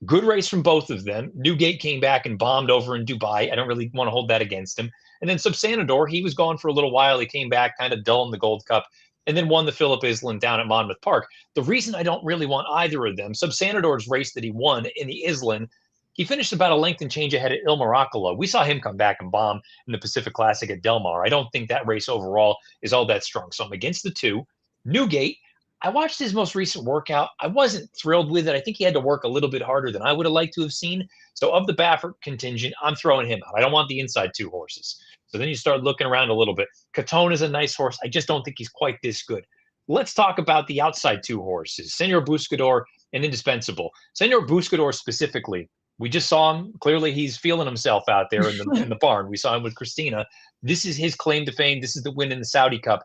Good race from both of them. Newgate came back and bombed over in Dubai. I don't really want to hold that against him. And then Subsanador, he was gone for a little while. He came back kind of dull in the Gold Cup and then won the Philip Island down at Monmouth Park. The reason I don't really want either of them, Subsanador's race that he won in the Island, he finished about a length and change ahead of Il Miracolo. We saw him come back and bomb in the Pacific Classic at Del Mar. I don't think that race overall is all that strong. So I'm against the 2. Newgate, I watched his most recent workout. I wasn't thrilled with it. I think he had to work a little bit harder than I would have liked to have seen. So of the Baffert contingent, I'm throwing him out. I don't want the inside 2 horses. So then you start looking around a little bit. Catone is a nice horse. I just don't think he's quite this good. Let's talk about the outside 2 horses, Senor Buscador and Indispensable. Senor Buscador specifically, we just saw him. Clearly, he's feeling himself out there in the barn. We saw him with Christina. This is his claim to fame. This is the win in the Saudi Cup.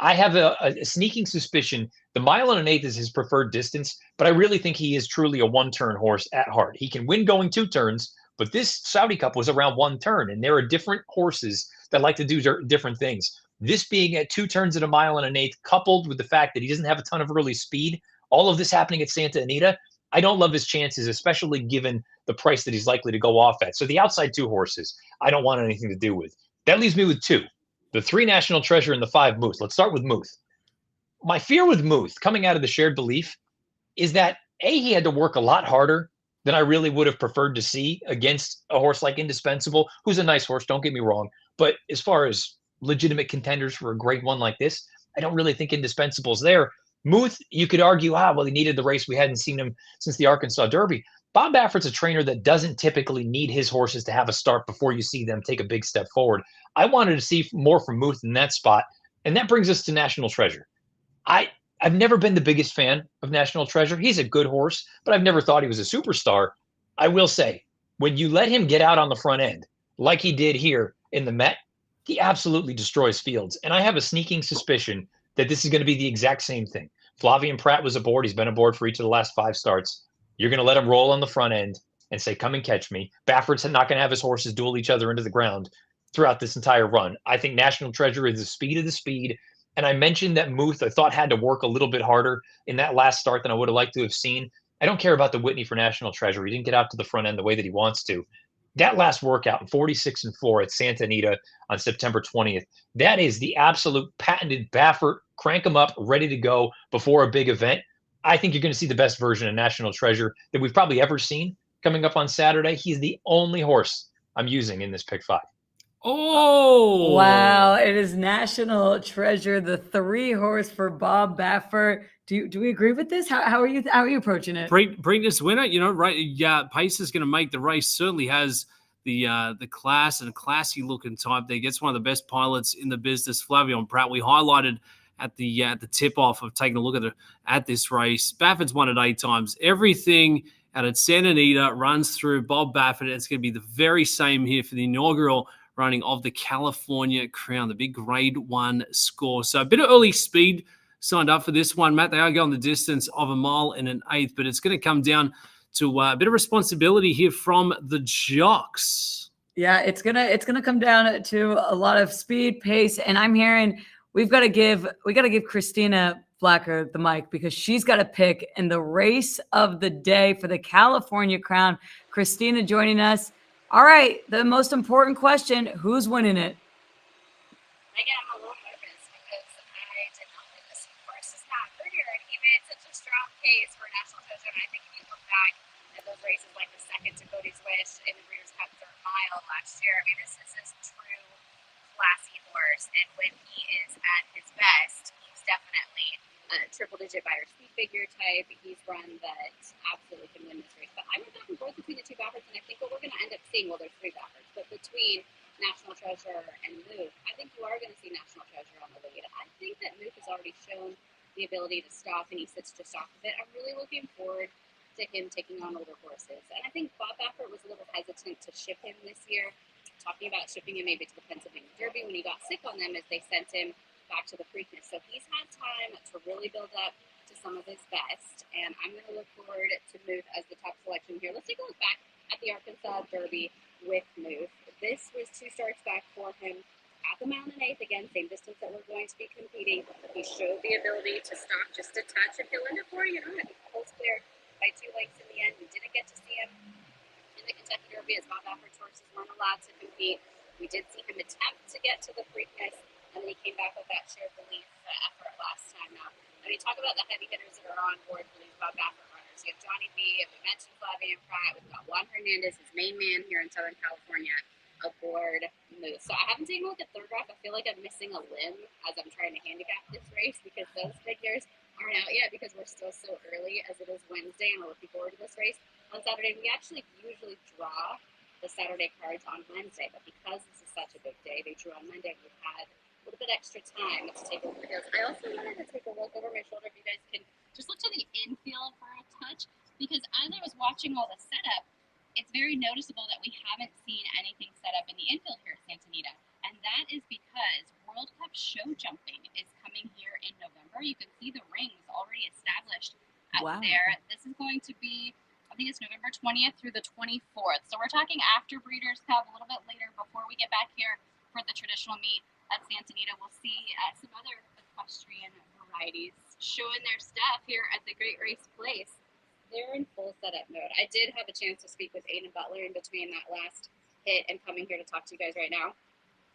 I have a sneaking suspicion the 1 1/8 is his preferred distance, but I really think he is truly a 1-turn horse at heart. He can win going 2 turns, but this Saudi Cup was around 1 turn, and there are different horses that like to do different things. This being at 2 turns at 1 1/8, coupled with the fact that he doesn't have a ton of early speed, all of this happening at Santa Anita, I don't love his chances, especially given the price that he's likely to go off at. So the outside 2 horses, I don't want anything to do with. That leaves me with 2. The 3 National Treasure and the 5 Moose. Let's start with Muth. My fear with Muth, coming out of the shared belief, is that he had to work a lot harder than I really would have preferred to see against a horse like Indispensable, who's a nice horse, don't get me wrong. But as far as legitimate contenders for a great one like this, I don't really think Indispensable's there. Muth, you could argue, well, he needed the race. We hadn't seen him since the Arkansas Derby. Bob Baffert's a trainer that doesn't typically need his horses to have a start before you see them take a big step forward. I wanted to see more from Muth in that spot, and that brings us to National Treasure. I've never been the biggest fan of National Treasure. He's a good horse, but I've never thought he was a superstar. I will say, when you let him get out on the front end, like he did here in the Met, he absolutely destroys fields. And I have a sneaking suspicion that this is going to be the exact same thing. Flavian Pratt was aboard. He's been aboard for each of the last 5 starts. You're going to let him roll on the front end and say, come and catch me. Baffert's not going to have his horses duel each other into the ground throughout this entire run. I think National Treasure is the speed of the speed. And I mentioned that Muth, I thought, had to work a little bit harder in that last start than I would have liked to have seen. I don't care about the Whitney for National Treasure. He didn't get out to the front end the way that he wants to. That last workout, 46-4 at Santa Anita on September 20th, that is the absolute patented Baffert, crank him up, ready to go before a big event. I think you're going to see the best version of National Treasure that we've probably ever seen coming up on Saturday. He's the only horse I'm using in this pick 5. Oh, Wow, it is National Treasure, the 3-horse for Bob Baffert. Do we agree with this? How are you approaching it? Preakness winner, right? Yeah, Pace is going to make the race. Certainly has the class and a classy looking type there. Gets one of the best pilots in the business, Flavion Pratt. We highlighted at the tip off of taking a look at this race. Baffert's won it 8 times. Everything out at Santa Anita runs through Bob Baffert. It's going to be the very same here for the inaugural running of the California Crown, the big Grade 1 score. So a bit of early speed signed up for this one, Matt. They are going the distance of 1 mile and an eighth, but it's going to come down to a bit of responsibility here from the jocks. Yeah, it's gonna come down to a lot of speed, pace, and I'm hearing we got to give Christina Blacker the mic because she's got to pick in the race of the day for the California Crown. Christina joining us. All right, the most important question: who's winning it? Again, I'm a little nervous because I did not win this horse this past year, and he made such a strong case for National Treasure. And I think if you look back at those races, like the second to Cody's Wish in the Breeders' Cup Third Mile last year, I mean, this is his true classy horse. And when he is at his best, he's definitely a triple-digit buyer speed figure type. He's run that absolutely can win this race. But I went back and forth between the two Bafferts, and I think what we're going to end up seeing, well, there's 3 Bafferts, but between National Treasure and Moof, I think you are going to see National Treasure on the lead. I think that Moof has already shown the ability to stop, and he sits just off of it. I'm really looking forward to him taking on older horses. And I think Bob Baffert was a little hesitant to ship him this year, talking about shipping him maybe to the Pennsylvania Derby when he got sick on them as they sent him back to the Preakness. So he's had time to really build up to some of his best, and I'm going to look forward to Moof as the top selection here. Let's take a look back at the Arkansas Derby with Moof. This was 2 starts back for him at the mile and an eighth. Again, same distance that we're going to be competing. He showed the ability to stop just a touch of hill into 4. I think he pulls clear by 2 lengths in the end. We didn't get to see him in the Kentucky Derby as Bob Baffert's horses weren't allowed to compete. We did see him attempt to get to the Preakness, and then he came back with that shared belief effort last time. Now, when you talk about the heavy hitters that are on board for these Bob Baffert runners, you have Johnny B, we mentioned Flavian Pratt, we've got Juan Hernandez, his main man here in Southern California, aboard Moose. So I haven't taken a look at Third Rock. I feel like I'm missing a limb as I'm trying to handicap this race because those figures aren't out yet because we're still so early as it is Wednesday and we're looking forward to this race on Saturday. We actually usually draw the Saturday cards on Wednesday, but because this is such a big day, they drew on Monday. We've had a little bit extra time to take a look at those. I also wanted to take a look over my shoulder if you guys can just look to the infield for a touch, because as I was watching all the setup, it's very noticeable that we haven't seen anything set up in the infield here at Santa Anita, and that is because World Cup show jumping is coming here in November. You can see the rings already established out there. This is going to be, I think it's November 20th through the 24th. So we're talking after Breeders' Cup, a little bit later before we get back here for the traditional meet at Santa Anita. We'll see some other equestrian varieties showing their stuff here at the Great Race Place. They're in full setup mode. I did have a chance to speak with Aiden Butler in between that last hit and coming here to talk to you guys right now.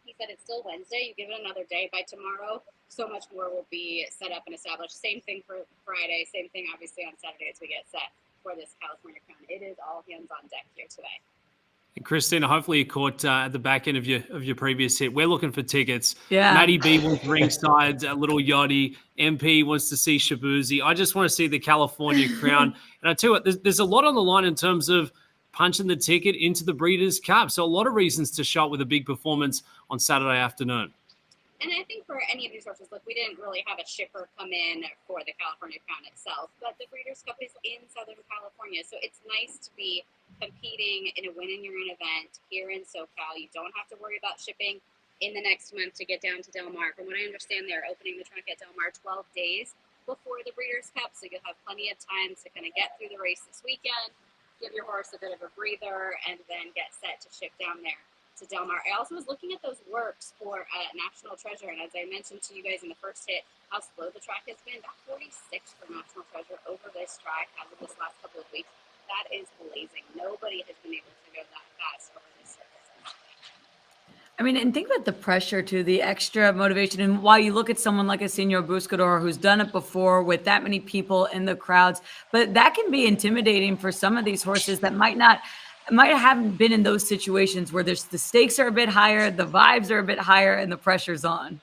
He said it's still Wednesday. You give it another day. By tomorrow, so much more will be set up and established. Same thing for Friday. Same thing, obviously, on Saturday as we get set for this California Crown. It is all hands on deck here today. And Christina, hopefully you caught at the back end of your previous hit. We're looking for tickets. Yeah. Matty B wants ringside, Little Yachty. MP wants to see Shabuzi. I just want to see the California Crown. And I tell you what, there's a lot on the line in terms of punching the ticket into the Breeders' Cup. So a lot of reasons to show up with a big performance on Saturday afternoon. And I think for any of these horses, look, we didn't really have a shipper come in for the California Crown itself, but the Breeders' Cup is in Southern California, so it's nice to be competing in a win-in-your-own event here in SoCal. You don't have to worry about shipping in the next month to get down to Del Mar. From what I understand, they're opening the trunk at Del Mar 12 days before the Breeders' Cup, so you'll have plenty of time to kind of get through the race this weekend, give your horse a bit of a breather, and then get set to ship down there to Del Mar. I also was looking at those works for National Treasure, and as I mentioned to you guys in the first hit, how slow the track has been. That 46 for National Treasure over this track as of this last couple of weeks, that is blazing. Nobody has been able to go that fast over this surface. I mean, and think about the pressure to the extra motivation. And while you look at someone like a Senor Buscador who's done it before with that many people in the crowds, but that can be intimidating for some of these horses that might not haven't been in those situations where the stakes are a bit higher, the vibes are a bit higher, and the pressure's on.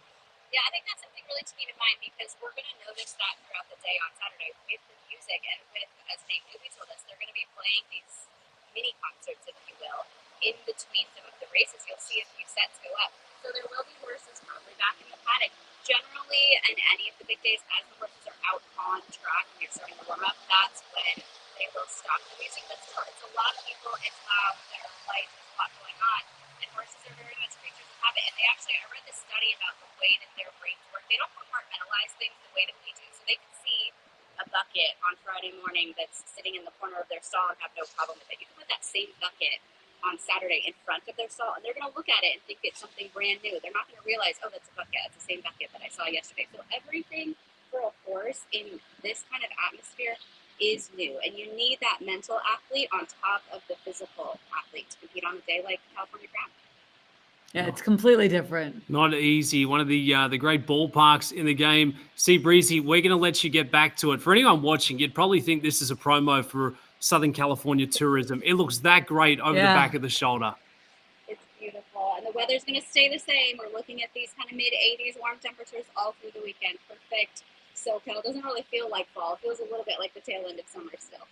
Yeah, I think that's something really to keep in mind because we're going to notice that throughout the day on Saturday with the music and with, as Nate Newby told us, they're going to be playing these mini concerts, if you will, in between some of the races. You'll see a few sets go up. So there will be horses probably back in the paddock. Generally, in any of the big days, as the horses are out on track and you're starting to warm up, that's when they will stop the music. But still, it's a lot of people, it's loud, there are lights, there's a lot going on. And horses are very much creatures of habit. And they actually, I read this study about the way that their brains work. They don't compartmentalize things the way that we do. So they can see a bucket on Friday morning that's sitting in the corner of their stall and have no problem with it. You can put that same bucket on Saturday in front of their stall, and they're going to look at it and think it's something brand new. They're not going to realize, oh, that's a bucket. It's the same bucket that I saw yesterday. So everything for a horse in this kind of atmosphere is new, and you need that mental athlete on top of the physical athlete to compete on a day like California Crown. Yeah, it's completely different. Not easy. One of the great ballparks in the game. See, Breezy, we're going to let you get back to it. For anyone watching, you'd probably think this is a promo for Southern California tourism. It looks that great over the back of the shoulder. It's beautiful. And the weather's going to stay the same. We're looking at these kind of mid-80s warm temperatures all through the weekend. Perfect. SoCal doesn't really feel like fall. It feels a little bit like the tail end of summer still.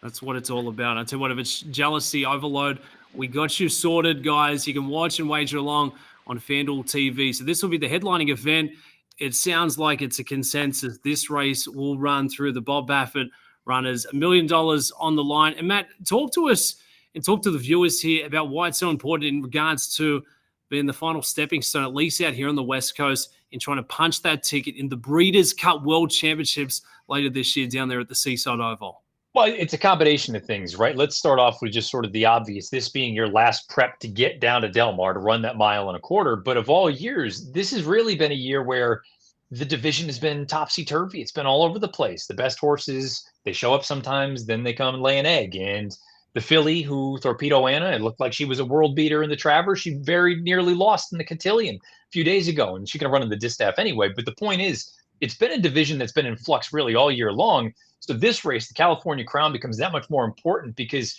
That's what it's all about. I tell you what, if it's jealousy overload, we got you sorted, guys. You can watch and wager along on FanDuel TV. So this will be the headlining event. It sounds like it's a consensus. This race will run through the Bob Baffert runners. $1 million on the line. And Matt, talk to us and talk to the viewers here about why it's so important in regards to being the final stepping stone, at least out here on the West Coast, in trying to punch that ticket in the Breeders' Cup World Championships later this year down there at the Seaside Oval. Well, it's a combination of things, right? Let's start off with just sort of the obvious, this being your last prep to get down to Del Mar to run that 1.25 miles. But of all years, this has really been a year where the division has been topsy-turvy. It's been all over the place. The best horses, they show up sometimes, then they come and lay an egg. And the filly, who Torpedo Anna, it looked like she was a world beater in the Travers. She very nearly lost in the Cotillion a few days ago, and she can run in the distaff anyway. But the point is, it's been a division that's been in flux really all year long. So this race, the California Crown, becomes that much more important because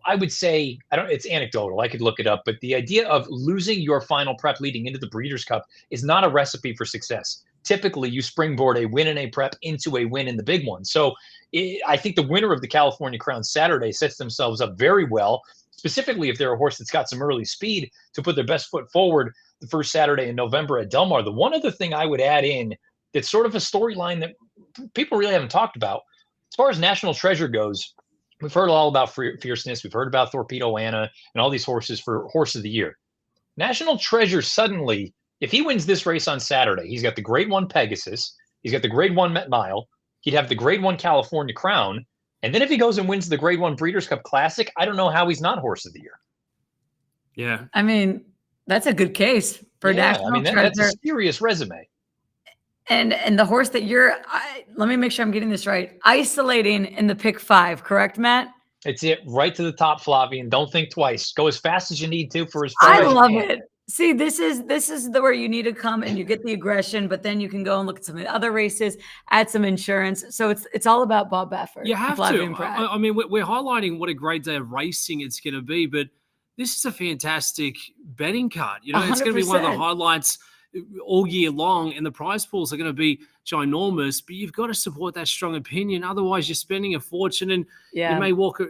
I would say, it's anecdotal, I could look it up, but the idea of losing your final prep leading into the Breeders' Cup is not a recipe for success. Typically, you springboard a win in a prep into a win in the big one. So I think the winner of the California Crown Saturday sets themselves up very well, specifically if they're a horse that's got some early speed to put their best foot forward the first Saturday in November at Del Mar. The one other thing I would add in that's sort of a storyline that people really haven't talked about, as far as National Treasure goes, we've heard all about Fierceness. We've heard about Torpedo Anna and all these horses for Horse of the Year. National Treasure suddenly, if he wins this race on Saturday, he's got the Grade 1 Pegasus. He's got the Grade 1 Met Mile. He'd have the Grade 1 California Crown. And then if he goes and wins the Grade 1 Breeders' Cup Classic, I don't know how he's not Horse of the Year. Yeah. I mean, that's a good case for National Treasure. That's a serious resume. And the horse that let me make sure I'm getting this right. Isolating in the pick 5, correct, Matt? It's it right to the top, Flavian. Don't think twice. Go as fast as you need to for as far I as love you can. it. See, this is where you need to come and you get the aggression, but then you can go and look at some of the other races, add some insurance. So it's all about Bob Baffert. You have to. I mean, we're highlighting what a great day of racing it's going to be, but this is a fantastic betting card. You know, 100%. It's going to be one of the highlights all year long, and the prize pools are going to be ginormous, but you've got to support that strong opinion. Otherwise, you're spending a fortune, and you may walk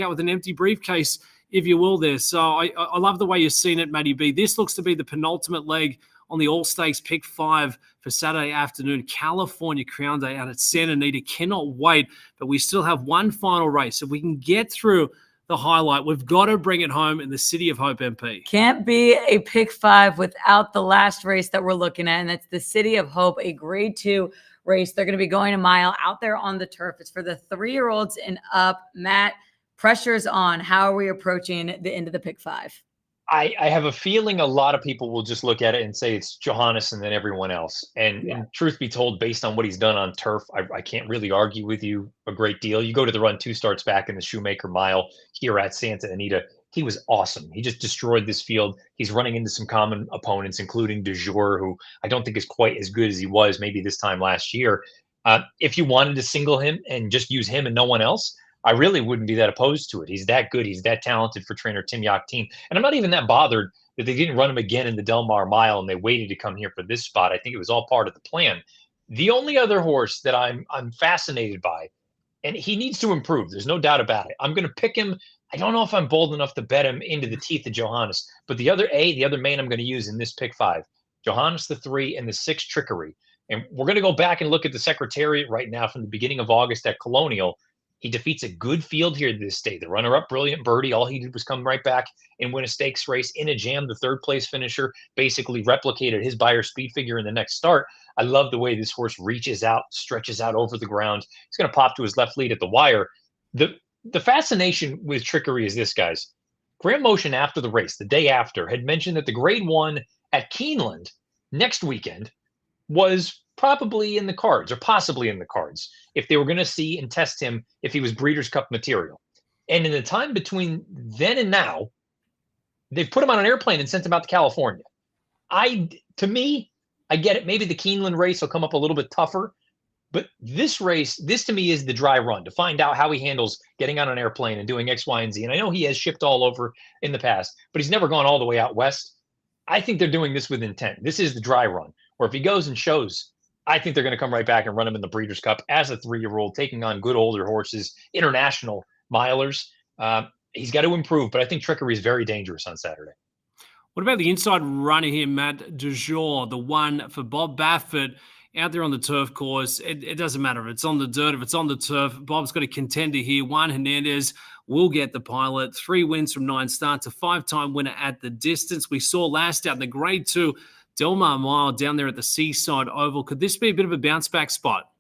out with an empty briefcase, if you will, there. So I love the way you've seen it, Matty B. This looks to be the penultimate leg on the All-Stakes pick 5 for Saturday afternoon, California Crown Day out at Santa Anita. Cannot wait, but we still have one final race. If we can get through the highlight, we've got to bring it home in the City of Hope, MP. Can't be a pick 5 without the last race that we're looking at, and that's the City of Hope, a Grade 2 race. They're going to be going a mile out there on the turf. It's for the 3-year-olds and up. Matt, pressure's on. How are we approaching the end of the pick 5? I have a feeling a lot of people will just look at it and say it's Johannes and then everyone else. And truth be told, based on what he's done on turf, I can't really argue with you a great deal. You go to the run 2 starts back in the Shoemaker Mile here at Santa Anita. He was awesome. He just destroyed this field. He's running into some common opponents, including De Jour, who I don't think is quite as good as he was maybe this time last year. If you wanted to single him and just use him and no one else, I really wouldn't be that opposed to it. He's that good. He's that talented for trainer Tim Yakteen. And I'm not even that bothered that they didn't run him again in the Del Mar Mile and they waited to come here for this spot. I think it was all part of the plan. The only other horse that I'm fascinated by, and he needs to improve. There's no doubt about it. I'm going to pick him. I don't know if I'm bold enough to bet him into the teeth of Johannes, but the other main I'm going to use in this pick 5, Johannes the 3 and the 6 Trickery. And we're going to go back and look at the Secretariat right now from the beginning of August at Colonial. He defeats a good field here this day. The runner-up, Brilliant Birdie, all he did was come right back and win a stakes race in a jam. The third-place finisher basically replicated his Beyer speed figure in the next start. I love the way this horse reaches out, stretches out over the ground. He's going to pop to his left lead at the wire. The fascination with Trickery is this, guys. Graham Motion after the race, the day after, had mentioned that the Grade 1 at Keeneland next weekend was probably in the cards or possibly in the cards if they were going to see and test him if he was Breeders' Cup material. And in the time between then and now, they've put him on an airplane and sent him out to California. To me, I get it. Maybe the Keeneland race will come up a little bit tougher, but this race, this to me is the dry run to find out how he handles getting on an airplane and doing X, Y, and Z. And I know he has shipped all over in the past, but he's never gone all the way out west. I think they're doing this with intent. This is the dry run, where if he goes and shows, I think they're going to come right back and run him in the Breeders' Cup as a 3-year-old, taking on good older horses, international milers. He's got to improve, but I think Trickery is very dangerous on Saturday. What about the inside runner here, Matt Du Jour, the one for Bob Baffert out there on the turf course? It doesn't matter if it's on the dirt, if it's on the turf. Bob's got a contender here. Juan Hernandez will get the pilot. 3 wins from 9 starts, a 5-time winner at the distance. We saw last out in the Grade 2 Del Mar Mile down there at the Seaside Oval. Could this be a bit of a bounce back spot?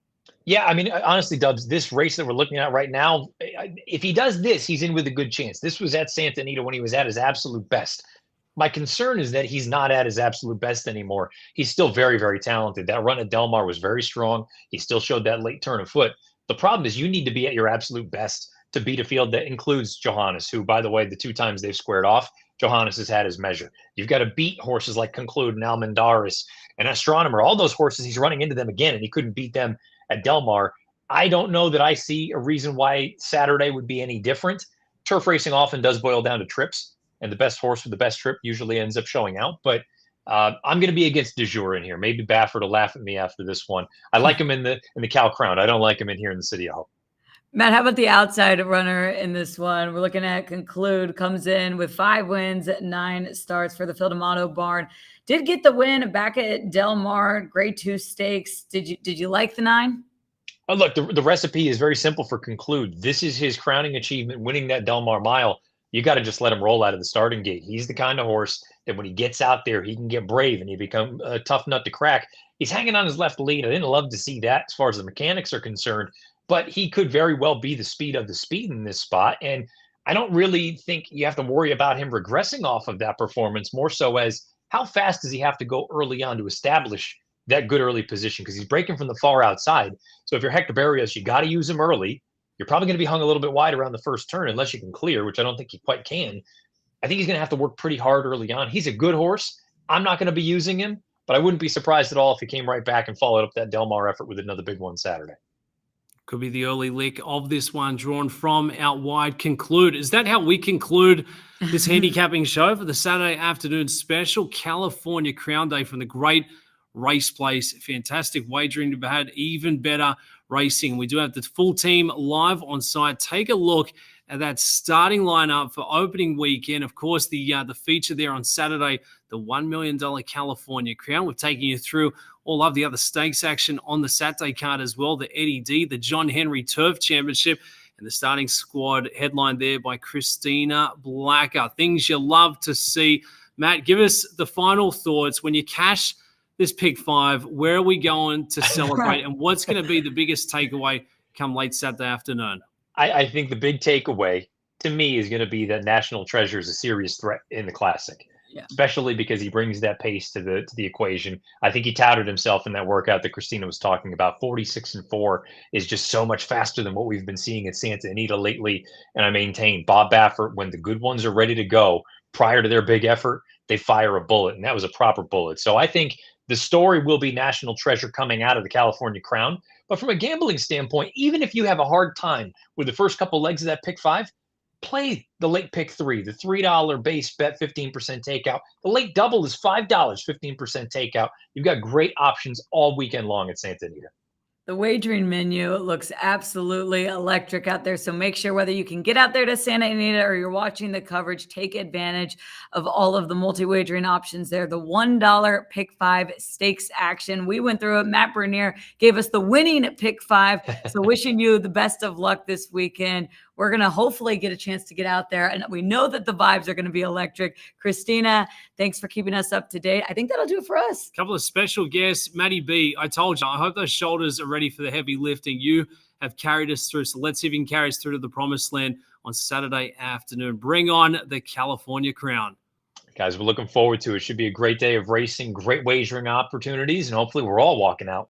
Yeah, I mean, honestly, Dubs, this race that we're looking at right now, if he does this, he's in with a good chance. This was at Santa Anita when he was at his absolute best. My concern is that he's not at his absolute best anymore. He's still very, very talented. That run at Del Mar was very strong. He still showed that late turn of foot. The problem is you need to be at your absolute best to beat a field that includes Johannes, who, by the way, the 2 times they've squared off, Johannes has had his measure. You've got to beat horses like Conclude and Almendaris and Astronomer. All those horses, he's running into them again, and he couldn't beat them at Del Mar. I don't know that I see a reason why Saturday would be any different. Turf racing often does boil down to trips, and the best horse with the best trip usually ends up showing out. But I'm going to be against Du Jour in here. Maybe Baffert will laugh at me after this one. I like him in the Cal Crown. I don't like him in here in the City of Hope. Matt, how about the outside runner in this one? We're looking at Conclude, comes in with 5 wins, 9 starts for the Fildomato barn. Did get the win back at Del Mar, Grade 2 stakes. Did you like the 9? Oh, look, the recipe is very simple for Conclude. This is his crowning achievement, winning that Del Mar Mile. You got to just let him roll out of the starting gate. He's the kind of horse that when he gets out there, he can get brave and he become a tough nut to crack. He's hanging on his left lead. I didn't love to see that as far as the mechanics are concerned, but he could very well be the speed of the speed in this spot. And I don't really think you have to worry about him regressing off of that performance, more so as how fast does he have to go early on to establish that good early position, because he's breaking from the far outside. So if you're Hector Berrios, you got to use him early. You're probably going to be hung a little bit wide around the first turn unless you can clear, which I don't think you quite can. I think he's going to have to work pretty hard early on. He's a good horse. I'm not going to be using him, but I wouldn't be surprised at all if he came right back and followed up that Del Mar effort with another big one Saturday. Could be the early lick of this one drawn from out wide. Conclude. Is that how we conclude this handicapping show for the Saturday afternoon special? California Crown Day from the great race place. Fantastic wagering to be had. Even better racing. We do have the full team live on site. Take a look at that starting lineup for opening weekend. Of course, the feature there on Saturday, the $1 million California Crown. We're taking you through all of the other stakes action on the Saturday card as well. The Eddie D, the John Henry Turf Championship, and the starting squad headlined there by Christina Blacker. Things you love to see. Matt, give us the final thoughts. When you cash this pick 5, where are we going to celebrate, and what's going to be the biggest takeaway come late Saturday afternoon? I think the big takeaway to me is going to be that National Treasure is a serious threat in the Classic, especially because he brings that pace to the equation. I think he touted himself in that workout that Christina was talking about. 46-4 is just so much faster than what we've been seeing at Santa Anita lately. And I maintain Bob Baffert, when the good ones are ready to go prior to their big effort, they fire a bullet, and that was a proper bullet. So I think The story will be national treasure coming out of the California Crown. But from a gambling standpoint, even if you have a hard time with the first couple legs of that pick five, play the late pick three, the $3 base bet, 15% takeout. The late double is $5, 15% takeout. You've got great options all weekend long at Santa Anita. The wagering menu looks absolutely electric out there. So make sure whether you can get out there to Santa Anita or you're watching the coverage, take advantage of all of the multi-wagering options there. The $1 pick five stakes action. We went through it. Matt Bernier gave us the winning pick five. So wishing you the best of luck this weekend. We're going to hopefully get a chance to get out there. And we know that the vibes are going to be electric. Christina, thanks for keeping us up to date. I think that'll do it for us. A couple of special guests. Maddie B, I told you, I hope those shoulders are ready for the heavy lifting. You have carried us through. So let's see if you can carry us through to the promised land on Saturday afternoon. Bring on the California Crown. Guys, we're looking forward to it. Should be a great day of racing, great wagering opportunities, and hopefully we're all walking out